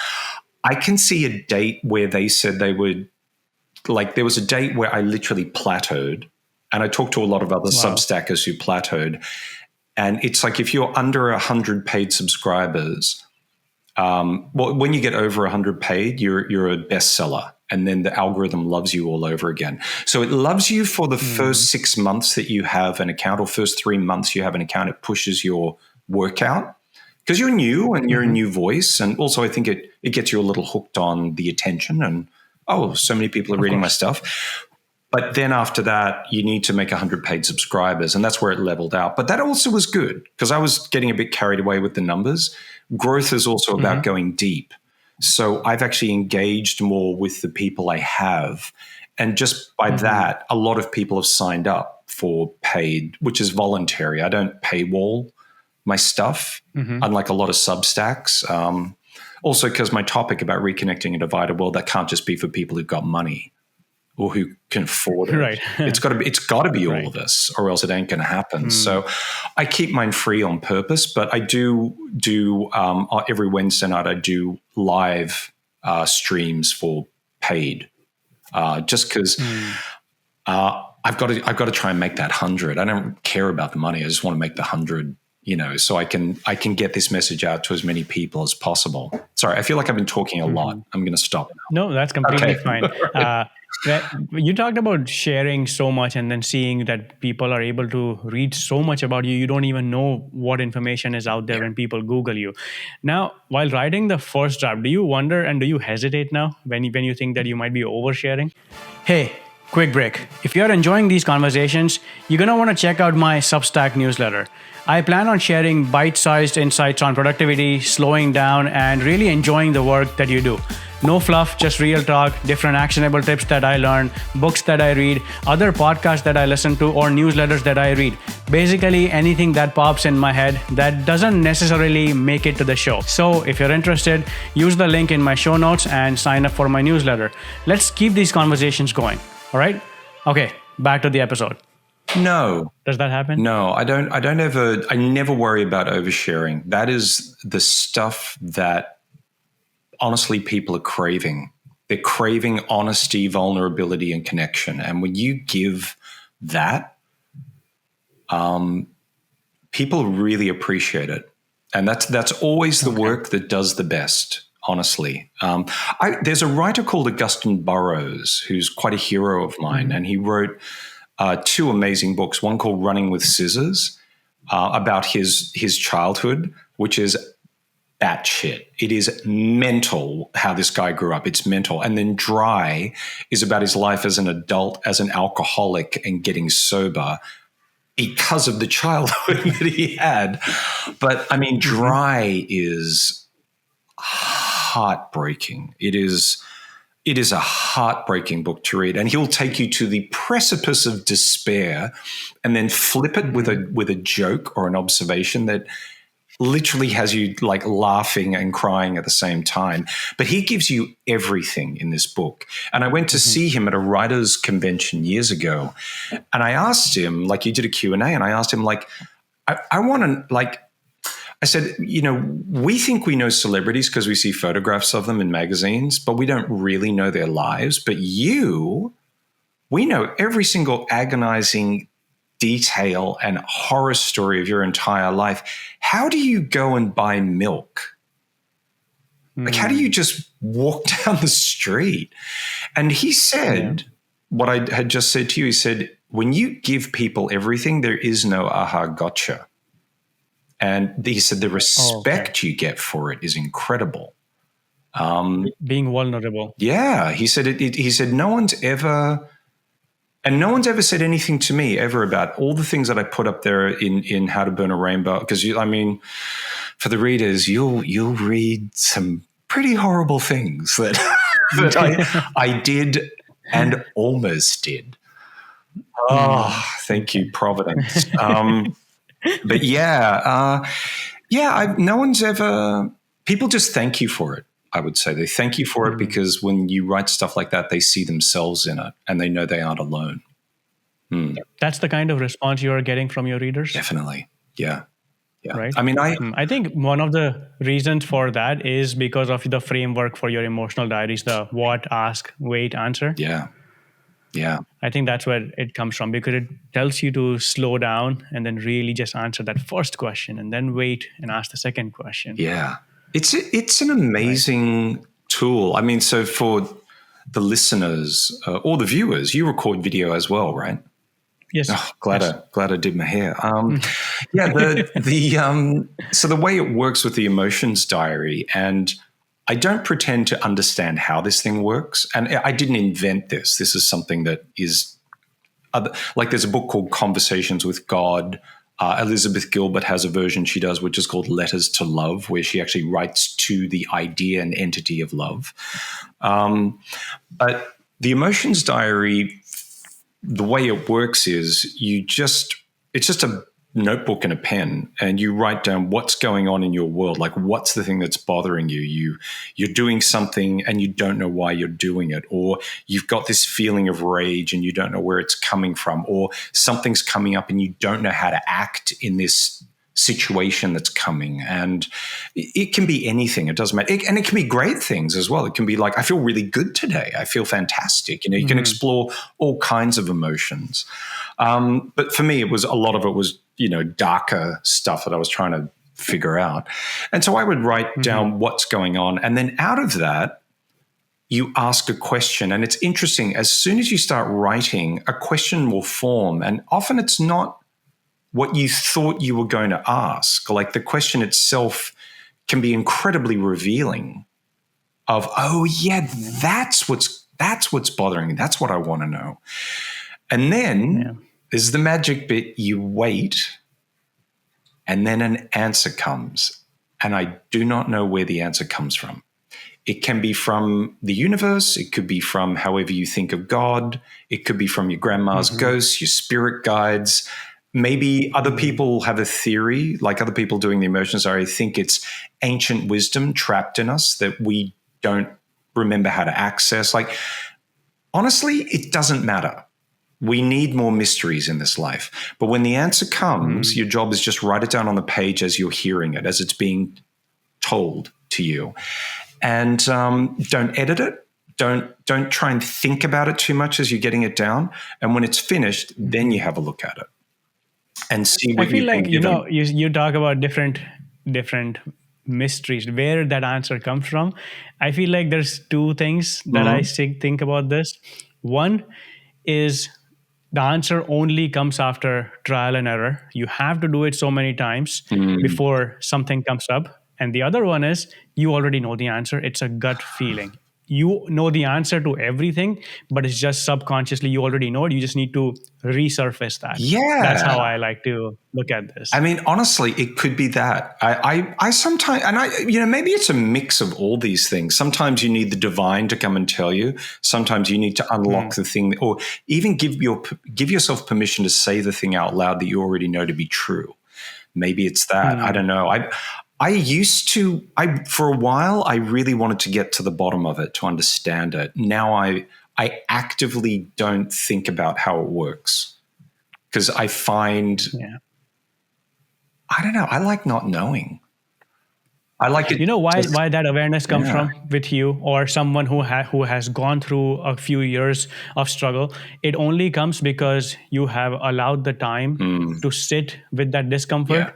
I can see a date where they said they would, like, there was a date where I literally plateaued. And I talked to a lot of other Substackers who plateaued. And it's like, if you're under 100 paid subscribers, when you get over 100 paid, you're a bestseller. And then the algorithm loves you all over again. So it loves you for the first 6 months that you have an account, or first 3 months you have an account. It pushes your work out because you're new and you're a new voice. And also, I think it gets you a little hooked on the attention. And, so many people are reading my stuff. But then after that, you need to make 100 paid subscribers, and that's where it leveled out. But that also was good because I was getting a bit carried away with the numbers. Growth is also about going deep. So I've actually engaged more with the people I have. And just by that, a lot of people have signed up for paid, which is voluntary. I don't paywall my stuff, unlike a lot of Substacks. Also, because my topic about reconnecting a divided world, that can't just be for people who've got money or who can afford it. Right. It's got to be all of us, or else it ain't going to happen. So I keep mine free on purpose, but I do every Wednesday night I do live streams for paid, just because I've got to try and make that 100. I don't care about the money. I just want to make the 100. So I can get this message out to as many people as possible. Sorry, I feel like I've been talking a lot. I'm going to stop now. No, that's completely fine. You talked about sharing so much and then seeing that people are able to read so much about you. You don't even know what information is out there when people Google you. Now, while writing the first draft, do you wonder and do you hesitate now when you think that you might be oversharing? Hey, quick break. If you're enjoying these conversations, you're going to want to check out my Substack newsletter. I plan on sharing bite-sized insights on productivity, slowing down, and really enjoying the work that you do. No fluff, just real talk, different actionable tips that I learn, books that I read, other podcasts that I listen to, or newsletters that I read. Basically, anything that pops in my head that doesn't necessarily make it to the show. So if you're interested, use the link in my show notes and sign up for my newsletter. Let's keep these conversations going. All right? Okay, back to the episode. No. Does that happen? No, I never worry about oversharing. That is the stuff that honestly people are craving. They're craving honesty, vulnerability, and connection. And when you give that, people really appreciate it. And that's always the work that does the best, honestly. There's a writer called Augustine Burroughs who's quite a hero of mine, and he wrote 2 amazing books, one called Running with Scissors, about his childhood, which is batshit. It is mental how this guy grew up. It's mental. And then Dry is about his life as an adult, as an alcoholic, and getting sober. because of the childhood that he had. But I mean, Dry is heartbreaking. It is a heartbreaking book to read, and he'll take you to the precipice of despair and then flip it with a joke or an observation that literally has you like laughing and crying at the same time. But he gives you everything in this book. And I went to see him at a writers' convention years ago, and I asked him, like, he did a Q&A, and I asked him, like, I want to, like, I said, you know, we think we know celebrities because we see photographs of them in magazines, but we don't really know their lives. But we know every single agonizing detail and horror story of your entire life. How do you go and buy milk? Like, how do you just walk down the street? And he said what I had just said to you. He said, when you give people everything, there is no aha, gotcha. And he said the respect you get for it is incredible. Being vulnerable. Yeah. He said, he said, no one's ever said anything to me ever about all the things that I put up there in How to Burn a Rainbow. Because, I mean, for the readers, you'll read some pretty horrible things that I did and almost did. Oh, thank you, Providence. But no one's ever. People just thank you for it. I would say they thank you for it because when you write stuff like that, they see themselves in it and they know they aren't alone. That's the kind of response you are getting from your readers? Definitely. Yeah. Right? I mean, I think one of the reasons for that is because of the framework for your emotional diaries, the what, ask, wait, answer. Yeah. I think that's where it comes from, because it tells you to slow down and then really just answer that first question and then wait and ask the second question. Yeah. It's an amazing tool. I mean, so for the listeners or the viewers, you record video as well, right? Yes. Oh, glad I did my hair. So the way it works with the emotions diary, and I don't pretend to understand how this thing works, and I didn't invent this. This is something that is like there's a book called Conversations with God. Elizabeth Gilbert has a version she does, which is called Letters to Love, where she actually writes to the idea and entity of love. But the emotions diary, the way it works is it's just a notebook and a pen, and you write down what's going on in your world. Like, what's the thing that's bothering you? You're doing something and you don't know why you're doing it, or you've got this feeling of rage and you don't know where it's coming from, or something's coming up and you don't know how to act in this situation that's coming. And it can be anything. It doesn't matter. And it can be great things as well. It can be like, I feel really good today. I feel fantastic. You know, you can explore all kinds of emotions. But for me, a lot of it was, you know, darker stuff that I was trying to figure out. And so I would write down what's going on. And then out of that, you ask a question. And it's interesting. As soon as you start writing, a question will form. And often it's not what you thought you were going to ask. Like, the question itself can be incredibly revealing of, oh yeah, that's what's bothering me. That's what I want to know. And then there's the magic bit. You wait, and then an answer comes. And I do not know where the answer comes from. It can be from the universe. It could be from however you think of God. It could be from your grandma's ghosts, your spirit guides. Maybe other people have a theory, like other people doing the emotions diary think it's ancient wisdom trapped in us that we don't remember how to access. Like, honestly, it doesn't matter. We need more mysteries in this life. But when the answer comes, your job is just write it down on the page as you're hearing it, as it's being told to you. And don't edit it. Don't try and think about it too much as you're getting it down. And when it's finished, then you have a look at it and see what I feel like, you know, you talk about different mysteries, where that answer comes from. I feel like there's two things that I think about this. One is the answer only comes after trial and error. You have to do it so many times before something comes up. And the other one is you already know the answer. It's a gut feeling. you know the answer to everything, but it's just subconsciously you already know it. You just need to resurface that. That's how Yeah. I like to look at I this. mean, honestly, it could be that. I sometimes, and maybe it's a mix of all these things. Sometimes you need the divine to come and tell you. Sometimes you need to unlock the thing, or even give yourself permission to say the thing out loud that you already know to be true. Maybe it's that. I don't know. For a while, I really wanted to get to the bottom of it, to understand it. Now I actively don't think about how it works, because I find, Yeah. I don't know, I like not knowing. I like it. You know why Just, that awareness comes yeah. from with you or someone who has gone through a few years of struggle. It only comes because you have allowed the time to sit with that Yeah. discomfort,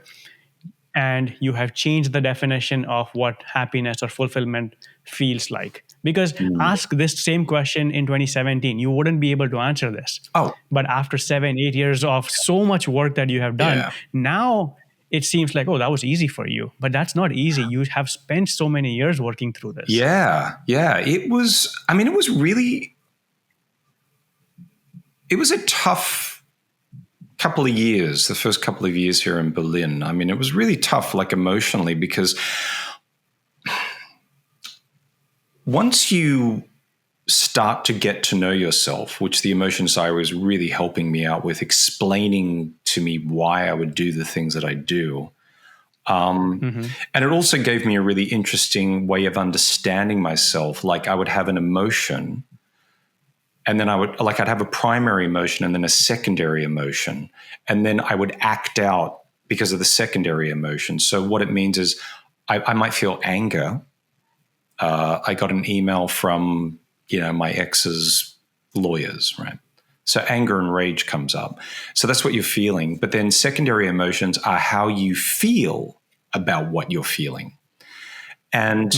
and you have changed the definition of what happiness or fulfillment feels like. Because ask this same question in 2017, you wouldn't be able to answer this. Oh, But after 7, 8 years of so much work that you have done, yeah. now it seems like, oh, that was easy for you. But that's not easy. You have spent so many years working through this. Yeah. Yeah. It was, I mean, it was a tough couple of years, the first couple of years here in Berlin. I mean, it was really tough, like emotionally, because once you start to get to know yourself, which the emotion side was really helping me out with, explaining to me why I would do the things that I do. Mm-hmm. And it also gave me a really interesting way of understanding myself. Like I would have an emotion, and then I'd have a primary emotion and then a secondary emotion. And then I would act out because of the secondary emotion. So what it means is I might feel anger. I got an email from, my ex's lawyers, right? So anger and rage comes up. So that's what you're feeling. But then secondary emotions are how you feel about what you're feeling. And,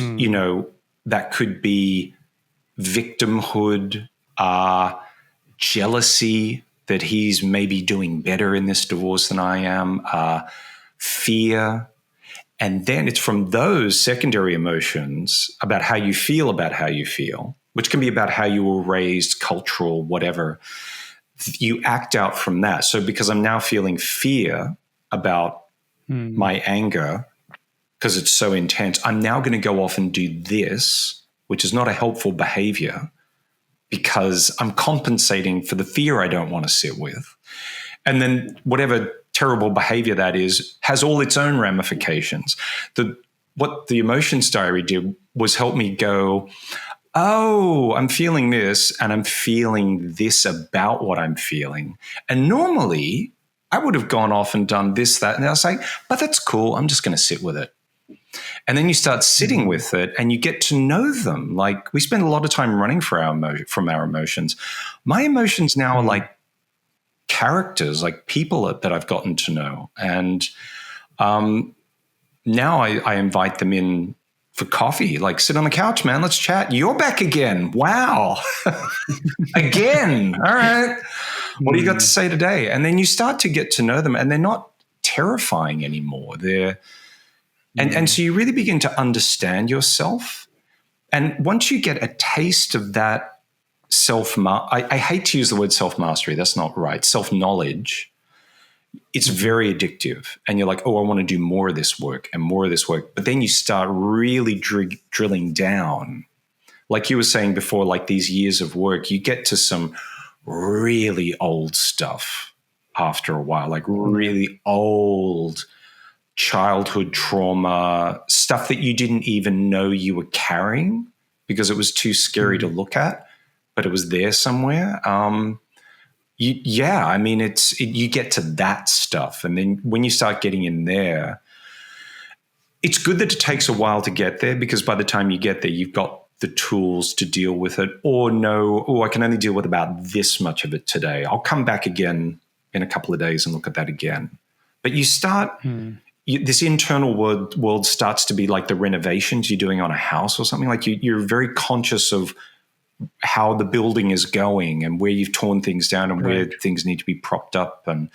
that could be victimhood, jealousy that he's maybe doing better in this divorce than I am, fear. And then it's from those secondary emotions about how you feel, which can be about how you were raised, cultural, whatever. You act out from that. So because I'm now feeling fear about my anger, because it's so intense, I'm now going to go off and do this, which is not a helpful behavior, because I'm compensating for the fear I don't want to sit with. And then whatever terrible behavior that is has all its own ramifications. What the emotions diary did was help me go, oh, I'm feeling this, and I'm feeling this about what I'm feeling. And normally I would have gone off and done this, that, and I was like, but that's cool. I'm just going to sit with it. And then you start sitting with it and you get to know them. Like we spend a lot of time running from our emotions. My emotions now are like characters, like people that I've gotten to know. And now I invite them in for coffee, like sit on the couch, man, let's chat. You're back again. Wow. Again. All right. What do you got to say today? And then you start to get to know them, and they're not terrifying anymore. And so you really begin to understand yourself. And once you get a taste of that I hate to use the word self-mastery. That's not right. Self-knowledge. It's very addictive. And you're like, oh, I want to do more of this work and more of this work. But then you start really drilling down. Like you were saying before, like these years of work, you get to some really old stuff after a while, like really old childhood trauma, stuff that you didn't even know you were carrying because it was too scary to look at, but it was there somewhere. You get to that stuff. And then when you start getting in there, it's good that it takes a while to get there, because by the time you get there, you've got the tools to deal with it, or know, oh, I can only deal with about this much of it today. I'll come back again in a couple of days and look at that again. But you start... this internal world starts to be like the renovations you're doing on a house or something. Like you're very conscious of how the building is going and where you've torn things down and where things need to be propped up. And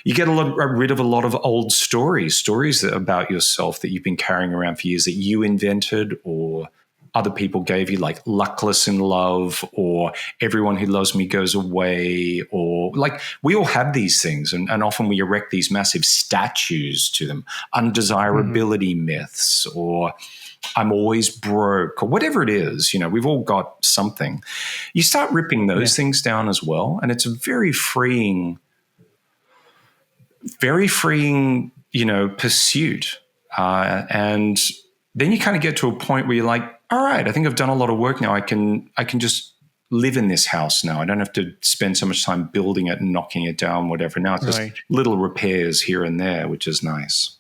you get rid of a lot of old stories about yourself that you've been carrying around for years that you invented or other people gave you, like luckless in love, or everyone who loves me goes away, or like we all have these things, and often we erect these massive statues to them, undesirability myths, or I'm always broke, or whatever it is. We've all got something. You start ripping those things down as well, and it's a very freeing, pursuit. And then you kind of get to a point where you're like, all right, I think I've done a lot of work now. I can just live in this house now. I don't have to spend so much time building it and knocking it down, whatever. Now it's just little repairs here and there, which is nice.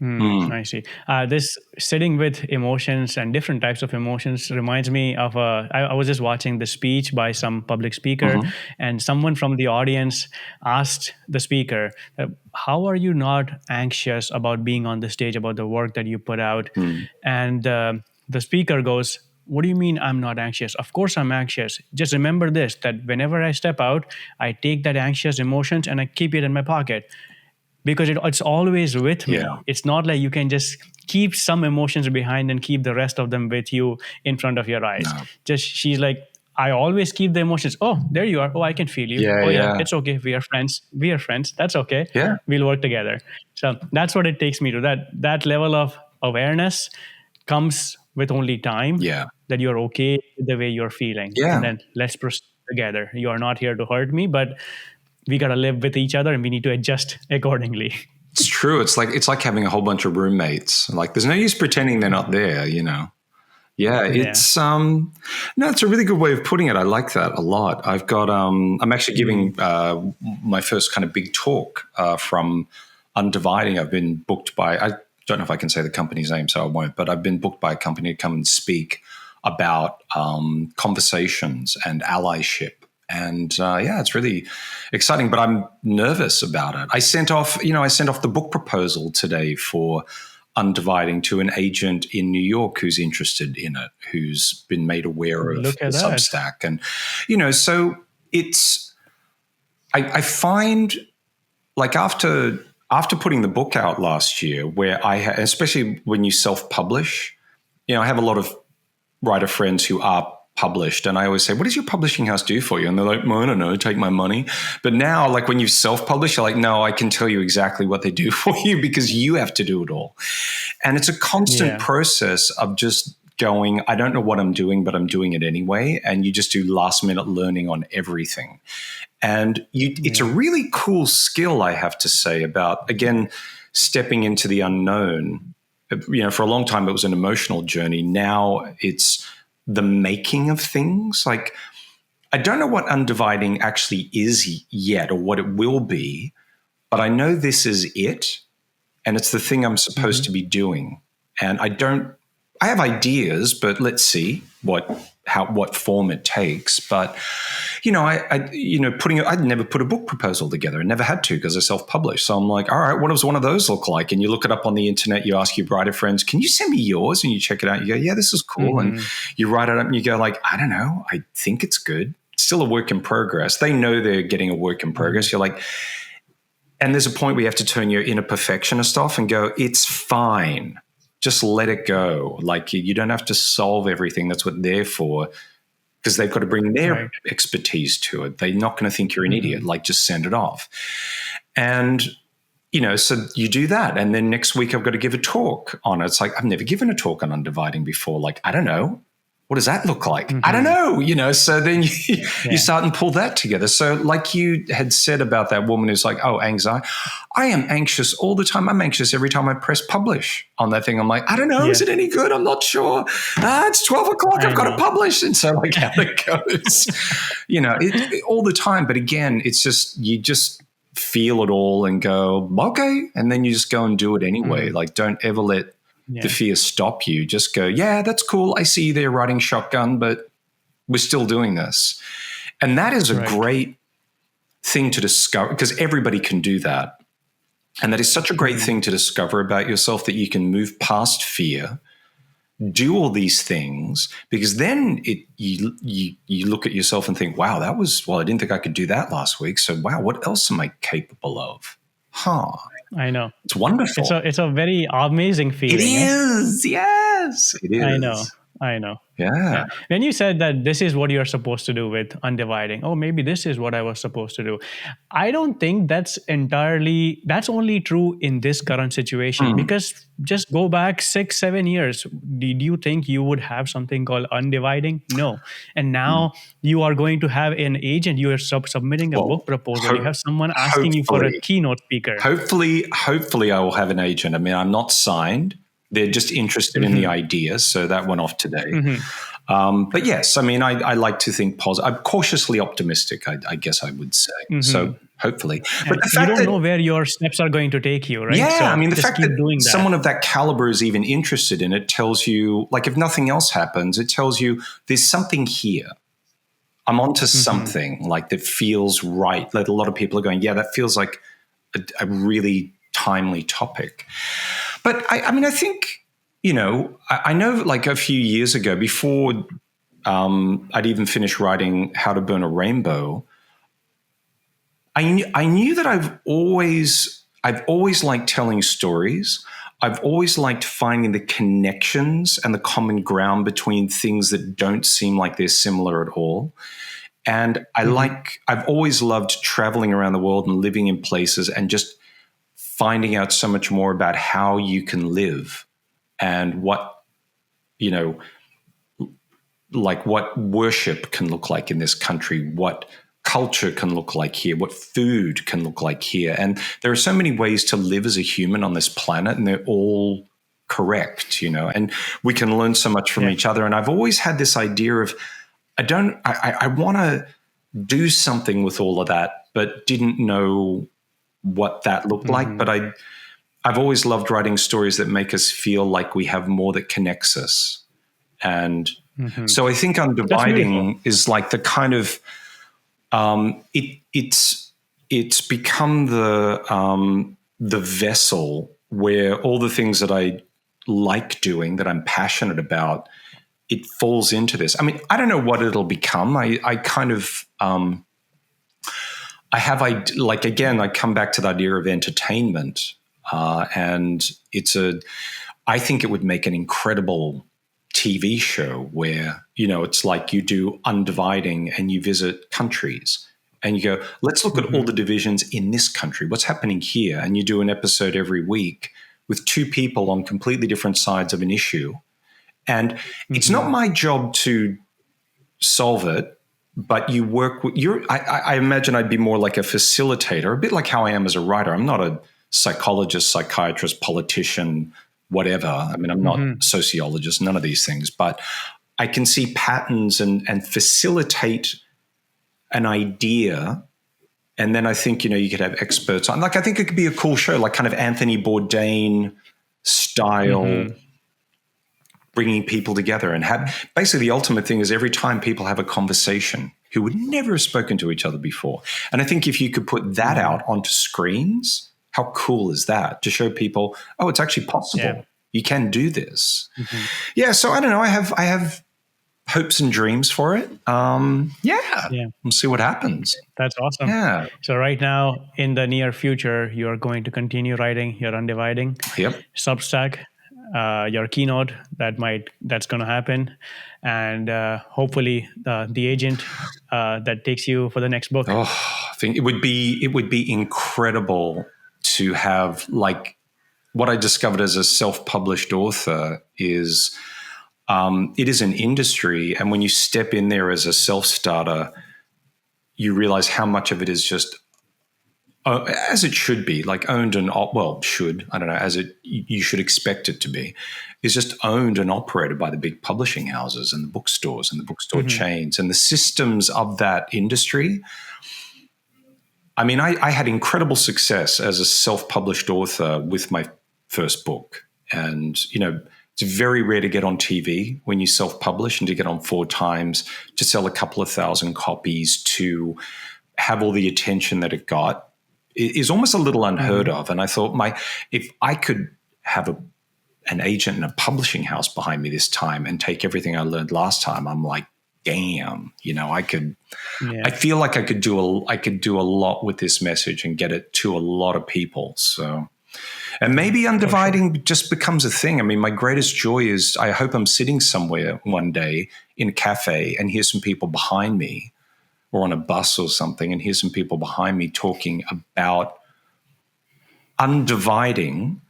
I see. This sitting with emotions and different types of emotions reminds me of I was just watching the speech by some public speaker, and someone from the audience asked the speaker, how are you not anxious about being on the stage, about the work that you put out? And the speaker goes, what do you mean I'm not anxious? Of course I'm anxious. Just remember this, that whenever I step out, I take that anxious emotions and I keep it in my pocket. Because it's always with me. Yeah. It's not like you can just keep some emotions behind and keep the rest of them with you in front of your eyes. No. She's like, I always keep the emotions. Oh, there you are. Oh, I can feel you. Yeah, it's okay. We are friends. That's okay. Yeah. We'll work together. So that's what it takes me to. That level of awareness comes with only time. Yeah. That you're okay with the way you're feeling. Yeah. And then let's proceed together. You are not here to hurt me, but we got to live with each other and we need to adjust accordingly. It's true. It's like having a whole bunch of roommates. Like there's no use pretending they're not there, Yeah, it's no, it's a really good way of putting it. I like that a lot. I've got I'm actually giving my first kind of big talk from Undividing. I've been booked by, I don't know if I can say the company's name, so I won't, but I've been booked by a company to come and speak about conversations and allyship. And it's really exciting, but I'm nervous about it. I sent off the book proposal today for Undividing to an agent in New York who's interested in it, who's been made aware of the Substack. And, so it's, I find like after putting the book out last year, where especially when you self-publish, I have a lot of writer friends who are published, and I always say, what does your publishing house do for you? And they're like, well, I don't know, take my money. But now, like when you self-publish, you're like, no, I can tell you exactly what they do for you because you have to do it all. And it's a constant process of just going, I don't know what I'm doing, but I'm doing it anyway. And you just do last minute learning on everything. And it's a really cool skill, I have to say, about, again, stepping into the unknown. For a long time, it was an emotional journey. Now it's the making of things. Like, I don't know what Undividing actually is yet or what it will be, but I know this is it, and it's the thing I'm supposed to be doing. And I have ideas, but let's see what form it takes. But I'd never put a book proposal together. I never had to because I self-published. So I'm like, all right, what does one of those look like? And you look it up on the internet, you ask your writer friends, can you send me yours? And you check it out. You go, yeah, this is cool. And you write it up and you go like, I don't know. I think it's good. It's still a work in progress. They know they're getting a work in progress. You're like, and there's a point where you have to turn your inner perfectionist off and go, it's fine. Just let it go. Like you don't have to solve everything. That's what they're for. Because they've got to bring their expertise to it. They're not going to think you're an idiot. Like, just send it off. And, so you do that. And then next week I've got to give a talk on it. It's like, I've never given a talk on Undividing before. Like, I don't know. What does that look like? I don't know, so then you start and pull that together. So like you had said about that woman who's like, oh, anxiety. I am anxious all the time. I'm anxious every time I press publish on that thing. I'm like, I don't know. Is it any good? I'm not sure. It's 12 o'clock. I've got to publish. And so like how it goes, all the time. But again, it's just, you just feel it all and go, okay. And then you just go and do it anyway. Like, don't ever let the fear stop you. Just go, yeah, that's cool. I see you there riding shotgun, but we're still doing this. And that is a great thing to discover, because everybody can do that. And that is such a great thing to discover about yourself, that you can move past fear, do all these things, because then you look at yourself and think, wow, I didn't think I could do that last week. So wow, what else am I capable of? I know. It's wonderful. It's a very amazing feeling. It is. Yes, it is. I know. I know. Yeah. Yeah. When you said that this is what you're supposed to do with Undividing, oh, maybe this is what I was supposed to do. I don't think that's only true in this current situation, Hmm. because just go back 6, 7 years. Did you think you would have something called Undividing? No. And now you are going to have an agent. You are submitting a Well, book proposal. You hope, have someone asking you for a hopefully, keynote speaker. hopefully I will have an agent. I mean, I'm not signed. They're just interested in the Hmm. idea. So that went off today. Hmm. But yes, I mean, I like to think positive. I'm cautiously optimistic, I guess I would say. Hmm. So hopefully. But And the you fact don't that, know where your steps are going to take you, right? yeah, I So mean, the just fact that keep doing that. someone of that caliber is even interested in it tells you, like, if nothing else happens, it tells you there's something here. I'm onto something like that feels right. Like a lot of people are going, yeah, that feels like a really timely topic. But I mean, I think, I know like a few years ago, before I'd even finished writing How to Burn a Rainbow, I knew that I've always liked telling stories. I've always liked finding the connections and the common ground between things that don't seem like they're similar at all. And I've always loved traveling around the world and living in places and just finding out so much more about how you can live and what, like what worship can look like in this country, what culture can look like here, what food can look like here. And there are so many ways to live as a human on this planet, and they're all correct, and we can learn so much from each other. And I've always had this idea of, I want to do something with all of that, but didn't know what that looked like. But I've always loved writing stories that make us feel like we have more that connects us. And so I think That's beautiful. Undividing is like the kind of it's become the vessel where all the things that I like doing, that I'm passionate about, it falls into this. I mean, I don't know what it'll become. I kind of I come back to the idea of entertainment, and I think it would make an incredible TV show where, it's like you do Undividing and you visit countries and you go, let's look at all the divisions in this country. What's happening here? And you do an episode every week with two people on completely different sides of an issue. And it's not my job to solve it, but you work with I imagine I'd be more like a facilitator, a bit like how I am as a writer. I'm not a psychologist, psychiatrist, politician, whatever. I mean, I'm not a sociologist, none of these things, but I can see patterns and facilitate an idea. And then I think, you could have experts on, like, I think it could be a cool show, like kind of Anthony Bourdain style, bringing people together and basically the ultimate thing is every time people have a conversation who would never have spoken to each other before. And I think if you could put that out onto screens, how cool is that to show people, oh, it's actually possible. Yeah. You can do this. Yeah. So I don't know. I have hopes and dreams for it. We'll see what happens. That's awesome. Yeah. So right now in the near future, you are going to continue writing your Undividing. Yep. Substack. Your keynote that's going to happen, and hopefully the agent that takes you for the next book. Oh, I think it would be incredible to have, like, what I discovered as a self-published author is it is an industry, and when you step in there as a self-starter, you realize how much of it is just as it should be, like owned and you should expect it to be, is just owned and operated by the big publishing houses and the bookstores and the bookstore chains and the systems of that industry. I mean, I had incredible success as a self-published author with my first book, and it's very rare to get on TV when you self-publish, and to get on 4 times, to sell a couple of thousand copies, to have all the attention that it got, is almost a little unheard of. And I thought, if I could have an agent and a publishing house behind me this time and take everything I learned last time, I'm like, damn, I could. Yeah. I feel like I could do a lot with this message and get it to a lot of people. So And maybe undividing just becomes a thing. I mean, my greatest joy is I hope I'm sitting somewhere one day in a cafe and hear some people behind me, or on a bus or something, and hear some people behind me talking about undividing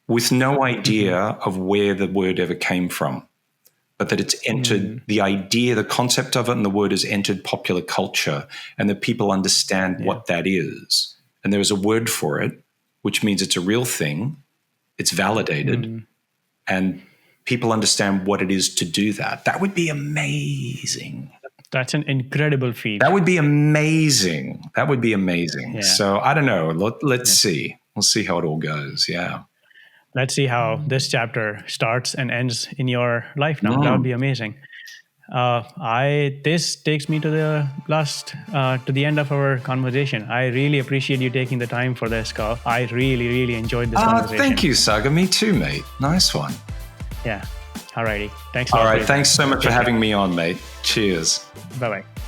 with no idea of where the word ever came from, but that it's entered the idea, the concept of it, and the word has entered popular culture, and that people understand what that is. And there is a word for it, which means it's a real thing, it's validated, and people understand what it is to do that. That would be amazing. That's an incredible feat. That would be amazing. That would be amazing. Yeah. So I don't know. Let's see. We'll see how it all goes. Yeah. Let's see how this chapter starts and ends in your life now. That would be amazing. This takes me to the end of our conversation. I really appreciate you taking the time for this, Karl. I really, really enjoyed this conversation. Thank you, Saga. Me too, mate. Nice one. Yeah. Alrighty. Thanks a lot. All right. Thanks so much for having me on, mate. Cheers. Bye-bye.